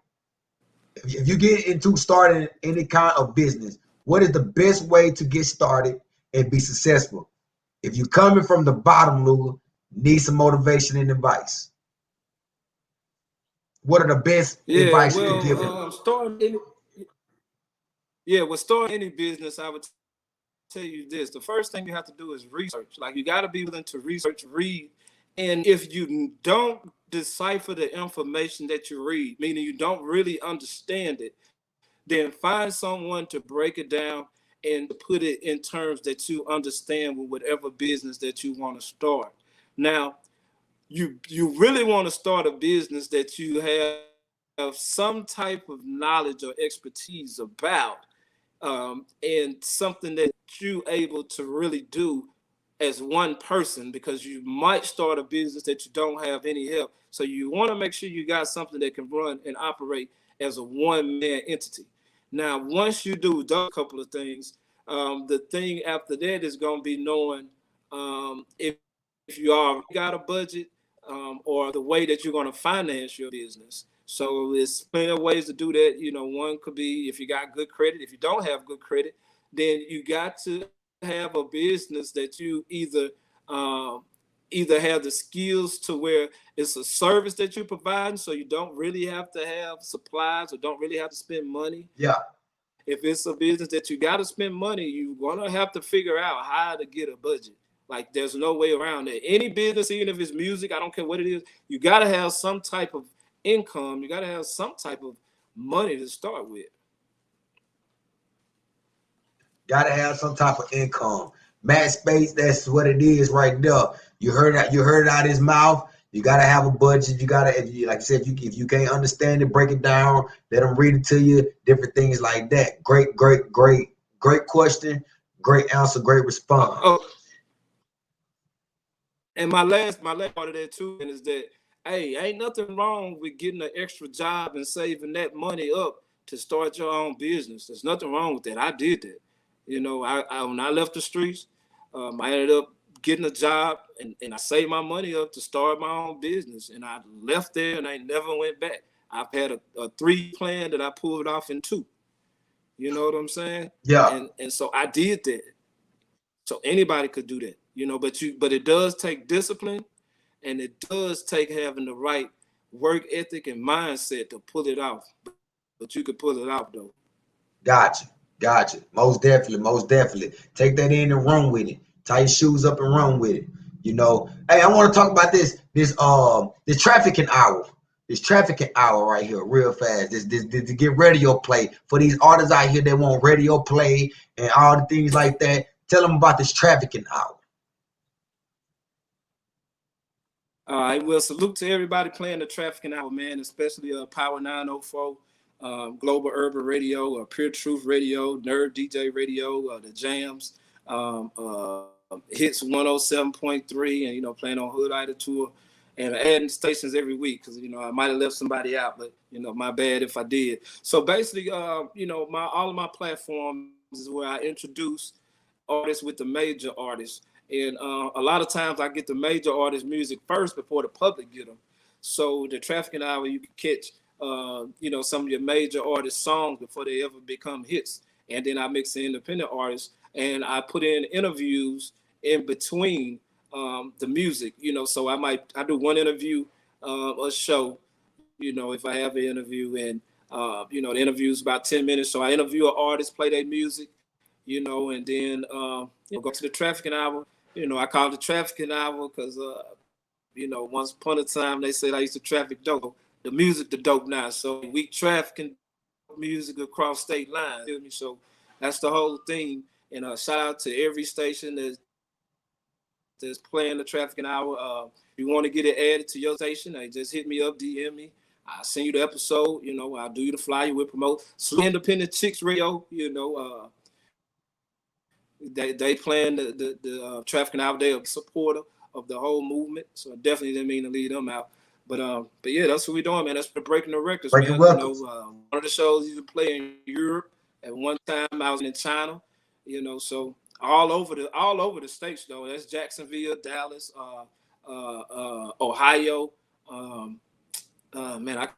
S1: if you get into starting any kind of business, what is the best way to get started and be successful? If you're coming from the bottom, Luga, need some motivation and advice. What are the best advice you can give him?
S2: Yeah, well, starting any business, I would tell you this. The first thing you have to do is research. Like, you got to be willing to research, read. And if you don't decipher the information that you read, meaning you don't really understand it, then find someone to break it down and put it in terms that you understand with whatever business that you want to start. Now, you really want to start a business that you have some type of knowledge or expertise about, and something that you able to really do as one person, because you might start a business that you don't have any help. So you want to make sure you got something that can run and operate as a one-man entity. Now, once you do those couple of things, the thing after that is going to be knowing, if you already got a budget, or the way that you're going to finance your business. So there's plenty of ways to do that. You know, one could be if you got good credit. If you don't have good credit, then you got to have a business that you either have the skills to where it's a service that you're providing, so you don't really have to have supplies or don't really have to spend money.
S1: Yeah.
S2: If it's a business that you got to spend money, you're gonna have to figure out how to get a budget. Like, there's no way around it. Any business, even if it's music, I don't care what it is, you got to have some type of income. You got to have some type of money to start with.
S1: Got to have some type of income. Matt Space, that's what it is right there. You heard it. You heard it out of his mouth. You got to have a budget. You got to, like I said, if you can't understand it, break it down. Let them read it to you. Different things like that. Great question. Great answer. Great response.
S2: Oh, and my last part of that too is that, hey, ain't nothing wrong with getting an extra job and saving that money up to start your own business. There's nothing wrong with that. I did that. You know, I when I left the streets, I ended up getting a job, and I saved my money up to start my own business. And I left there and I never went back. I've had a 3 plan that I pulled off in 2. You know what I'm saying?
S1: Yeah.
S2: And so I did that. So anybody could do that, you know, but it does take discipline, and it does take having the right work ethic and mindset to pull it off. But you could pull it off though.
S1: Gotcha. Most definitely. Take that in and run with it. Tie your shoes up and run with it. You know, hey, I want to talk about this trafficking hour. This trafficking hour right here, real fast. This to get radio play for these artists out here that want radio play and all the things like that. Tell them about this trafficking hour.
S2: All right. Well, salute to everybody playing the trafficking hour, man, especially Power 904, Global Urban Radio, Pure Truth Radio, Nerd DJ Radio, the Jams, Hits 107.3, and, you know, playing on Hood Idol Tour, and adding stations every week because, you know, I might have left somebody out, but, you know, my bad if I did. So basically, you know, all of my platforms is where I introduce artists with the major artists. And a lot of times I get the major artist music first before the public get them. So the trafficking hour, you can catch, you know, some of your major artist songs before they ever become hits. And then I mix the independent artists, and I put in interviews in between the music, you know. So I do one interview a show, you know, if I have an interview, and you know, the interview is about 10 minutes. So I interview an artist, play their music, you know, and then you know, go to the trafficking hour. You know, I call it the trafficking hour because you know, once upon a time they said I used to traffic dope. The music the dope now. So we trafficking music across state lines. Feel me? So that's the whole thing. And shout out to every station that's playing the trafficking hour. If you want to get it added to your station, just hit me up, DM me. I'll send you the episode. You know, I'll do you the flyer. We'll promote Independent Chicks Radio. You know, they playing the trafficking hour. They're a supporter of the whole movement. So I definitely didn't mean to leave them out. But yeah, that's what we're doing, man. That's for Breaking the Records, man. You know, one of the shows you play in Europe. At one time, I was in China. You know, so all over the states though. That's Jacksonville, Dallas, Ohio. Man, I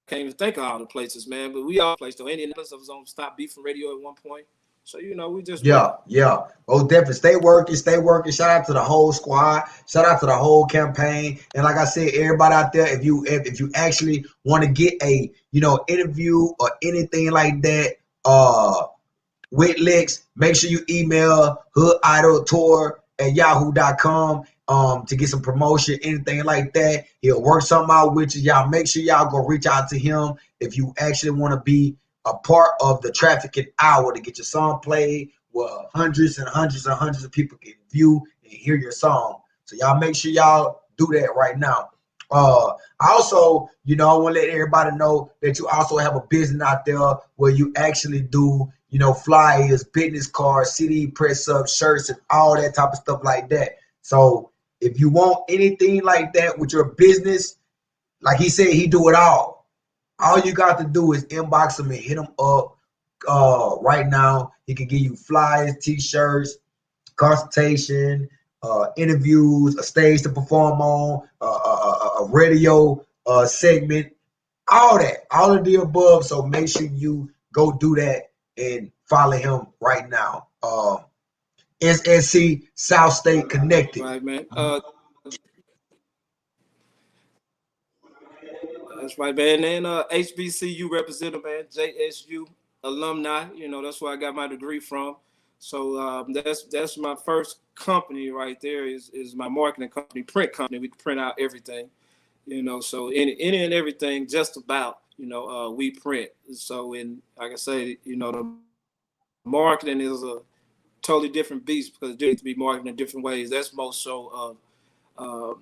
S2: can't even think of all the places, man. But we all places though. Indianapolis, I was on Stop Beefing Radio at one point. So, you know, we just
S1: yeah. Oh, definitely stay working. Shout out to the whole squad. Shout out to the whole campaign. And like I said, everybody out there, if you actually want to get a, you know, interview or anything like that, with Lex, make sure you email hoodidoltour@yahoo.com to get some promotion, anything like that. He'll work something out with you. Y'all make sure y'all go reach out to him if you actually want to be a part of the trafficking hour to get your song played where hundreds and hundreds and hundreds of people can view and hear your song. So y'all make sure y'all do that right now. Also, you know, I want to let everybody know that you also have a business out there where you actually do, you know, flyers, business cards, CD press ups, shirts, and all that type of stuff like that. So if you want anything like that with your business, like he said, he do it all. All you got to do is inbox him and hit him up right now. He can give you flyers, t-shirts, consultation, interviews, a stage to perform on, a radio segment, all that, all of the above. So make sure you go do that and follow him right now. SSC South State Connected.
S2: Right, man. That's right, man. And HBCU representative, man, JSU alumni. You know, that's where I got my degree from. So that's my first company right there. Is my marketing company, print company. We print out everything. You know, so any and everything, just about. You know, we print. So in like I say, you know, the marketing is a totally different beast because there needs to be marketing in different ways. That's most so,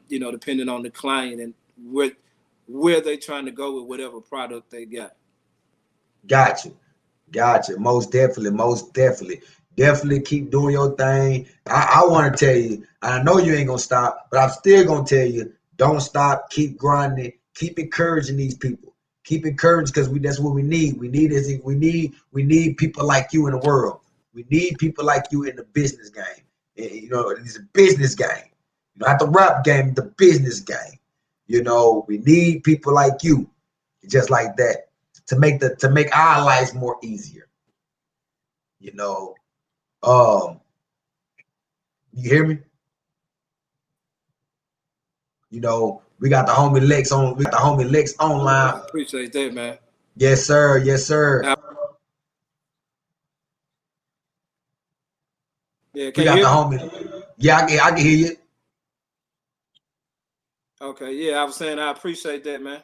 S2: you know, depending on the client and where they trying to go with whatever product they got.
S1: Gotcha. Most definitely. Definitely keep doing your thing. I want to tell you, I know you ain't gonna stop, but I'm still gonna tell you, don't stop, keep grinding, keep encouraging these people. Keep encouraging because that's what we need. We need people like you in the world. We need people like you in the business game. You know, it's a business game. Not the rap game, the business game. You know, we need people like you, just like that, to make our lives more easier. You know, you hear me? You know, we got the homie Lex on. We got the homie Lex online.
S2: I appreciate that, man.
S1: Yes, sir. Yes, sir.
S2: Yeah,
S1: We got the homie. Yeah, I can hear you.
S2: Okay, yeah, I was saying I appreciate that, man.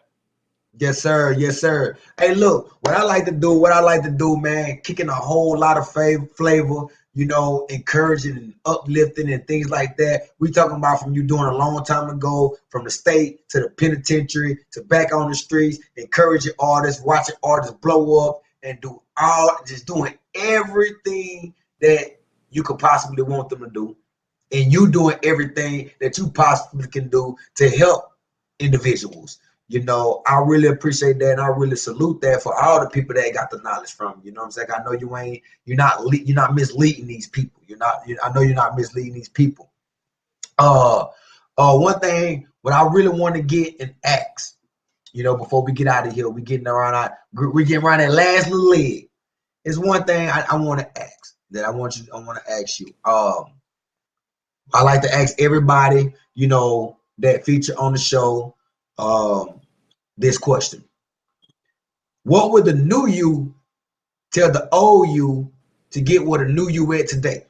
S1: Yes, sir. Yes, sir. Hey, look, what I like to do, man, kicking a whole lot of flavor, you know, encouraging and uplifting and things like that. We talking about from you doing a long time ago, from the state to the penitentiary to back on the streets, encouraging artists, watching artists blow up and just doing everything that you could possibly want them to do. And you doing everything that you possibly can do to help individuals. You know, I really appreciate that, and I really salute that for all the people that got the knowledge from. You know what I'm saying? I know you're not misleading these people. I know you're not misleading these people. One thing, what I really want to get and ask, you know, before we get out of here, we getting around that last little leg. Is one thing I want to ask that I want to ask you. I like to ask everybody, you know, that feature on the show, this question. What would the new you tell the old you to get what a new you at today?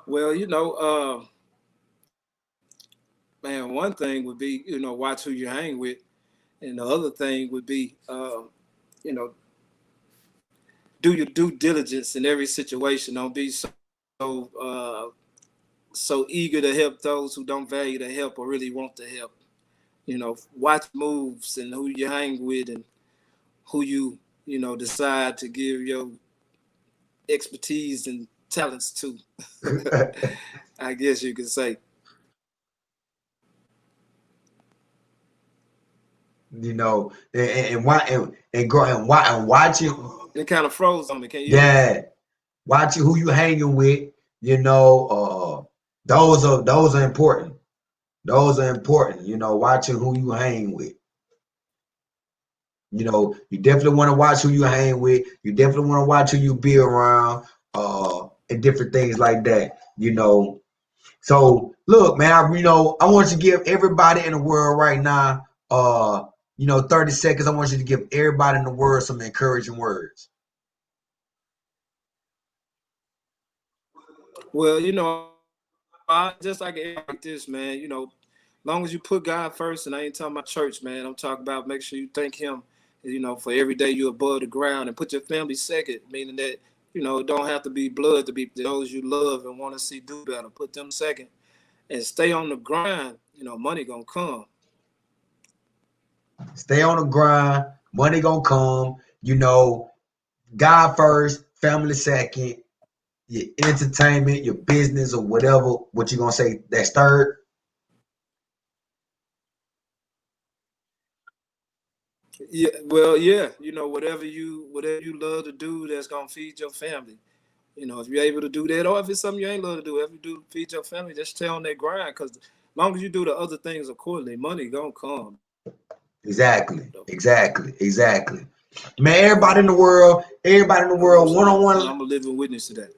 S2: Well, you know, man, one thing would be, you know, watch who you hang with. And the other thing would be, you know, do your due diligence in every situation. Don't be so eager to help those who don't value the help or really want the help. You know, watch moves and who you hang with and who you know, decide to give your expertise and talents to. I guess you could say.
S1: You know, and watching.
S2: It kind of froze on me. Can you hear me?
S1: Yeah, watching who you hanging with. You know, those are important. Those are important. You know, watching who you hang with. You know, you definitely want to watch who you hang with. You definitely want to watch who you be around, and different things like that. You know, So look, man, I want you to give everybody in the world right now, 30 seconds. I want you to give everybody in the world some encouraging words.
S2: Well, I just like this, man. Long as you put God first, and I ain't talking about church, man. I'm talking about make sure you thank Him, for every day you're above the ground, and put your family second, meaning that, it don't have to be blood to be those you love and want to see do better. Put them second and stay on the grind. Money gonna come.
S1: Stay on the grind. Money gonna come. God first, family second, your entertainment, your business, or whatever. What you gonna say? That's third.
S2: Yeah, well, yeah, whatever you love to do that's gonna feed your family. If you're able to do that, or if it's something you ain't love to do, if you do feed your family, just stay on that grind. Because as long as you do the other things accordingly, money gonna come.
S1: Exactly. Man, everybody in the world, one-on-one.
S2: I'm a living witness to that.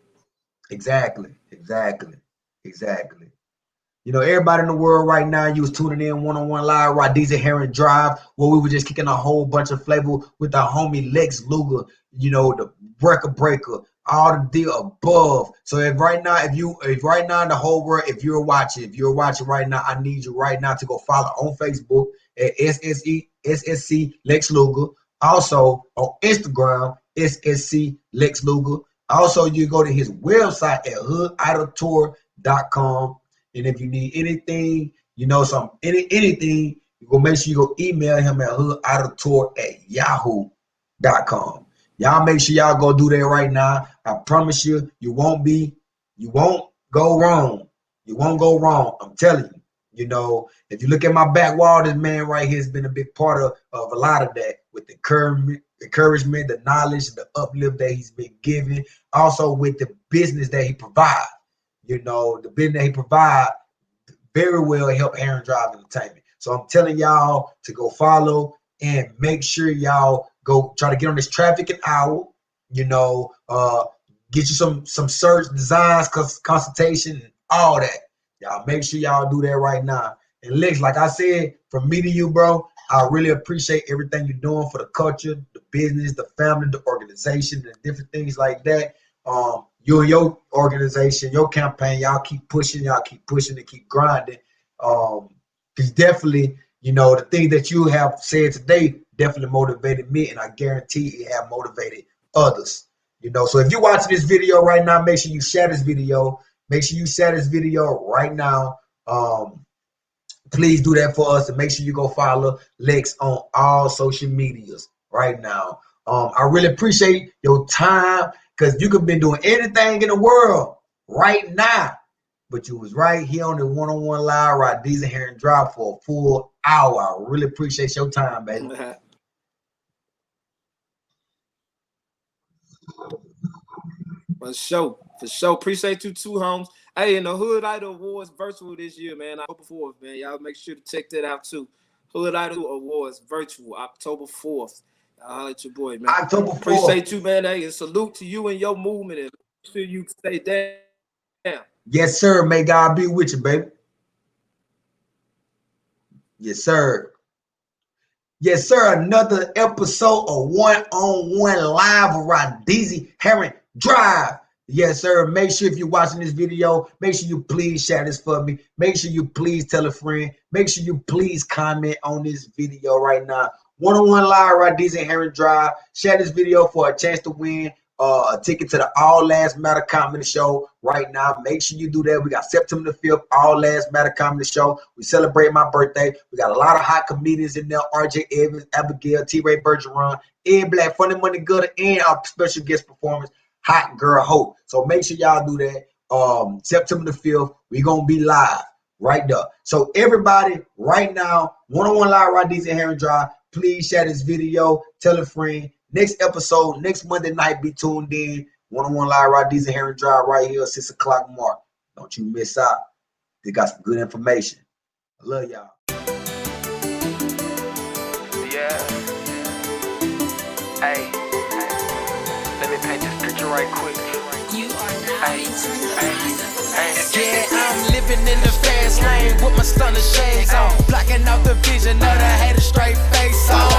S1: Exactly. Everybody in the world right now, you was tuning in one-on-one live, RaDeazy Herrin Drive, where we were just kicking a whole bunch of flavor with our homie Lex Luga, the breaker, all the above. So if right now in the whole world, if you're watching right now, I need you right now to go follow on Facebook at SSC Lex Luga. Also on Instagram, SSC Lex Luga. Also, you go to his website at hoodidoltour.com. And if you need anything, anything, you go make sure you go email him at hoodidoltour@yahoo.com. Y'all make sure y'all go do that right now. I promise you, you won't go wrong. You won't go wrong. I'm telling you. If you look at my back wall, this man right here has been a big part of a lot of that, with the encouragement, the knowledge, the uplift that he's been given. Also with the business that he provides. The business that he provide very well help Herrin Drive Entertainment. So I'm telling y'all to go follow and make sure y'all go try to get on this trafficking hour. Get you some search designs, consultation, and all that. Y'all make sure y'all do that right now. And Lex, like I said, from me to you, bro, I really appreciate everything you're doing for the culture, the business, the family, the organization, and different things like that. You and your organization, your campaign, y'all keep pushing and keep grinding. Because definitely, the thing that you have said today definitely motivated me, and I guarantee it have motivated others. So if you're watching this video right now, make sure you share this video. Make sure you share this video right now. Please do that for us, and make sure you go follow Lex on all social medias right now. I really appreciate your time, because you could have been doing anything in the world right now, but you was right here on the one-on-one live, RaDeazy Herrin Drive, for a full hour. I really appreciate your time, baby.
S2: For sure. Appreciate you too, Holmes. Hey, and the Hood Idol Awards virtual this year, man. October 4th, man. Y'all make sure to check that out too. Hood Idol Awards virtual, October 4th. I'll let your boy, man.
S1: October 4th.
S2: Appreciate you, man. Hey, and salute to you and your movement, and make sure you stay down.
S1: Yes, sir. May God be with you, baby. Yes, sir. Yes, sir. Another episode of one-on-one live with RaDeazy Herrin Drive. Yes, sir. Make sure if you're watching this video, make sure you please share this for me. Make sure you please tell a friend. Make sure you please comment on this video right now. One-on-one live, RaDeazy Herrin Drive. Share this video for a chance to win a ticket to the All Lives Matter Comedy Show right now. Make sure you do that. We got September the 5th, All Lives Matter Comedy Show. We celebrate my birthday. We got a lot of hot comedians in there. RJ Evans, Abigail, T-Ray Bergeron, Ed Black, Funny Money Good, and our special guest performance, Hot Girl Hope. So make sure y'all do that. September the 5th, we're going to be live right there. So everybody right now, one-on-one live, RaDeazy Herrin Drive. Please share this video. Tell a friend. Next episode, next Monday night, be tuned in. One-on-one live, RaDeazy Herrin Drive right here, 6 o'clock mark. Don't you miss out. They got some good information. I love y'all.
S3: Yeah. Hey. Let me paint this picture right quick.
S4: You are now
S3: Yeah, I'm living in the fast lane with my stunner shades on, blocking out the vision of the hater, straight face on.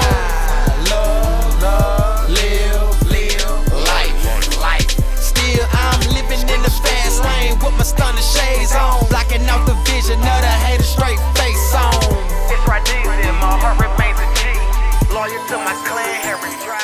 S3: Love, live life. Still, I'm living in the fast lane with my stunner shades on, blocking out the vision of the hater, straight face on. It's RaDeazy, my heart remains a G. Loyal to my clan, Herrin Drive.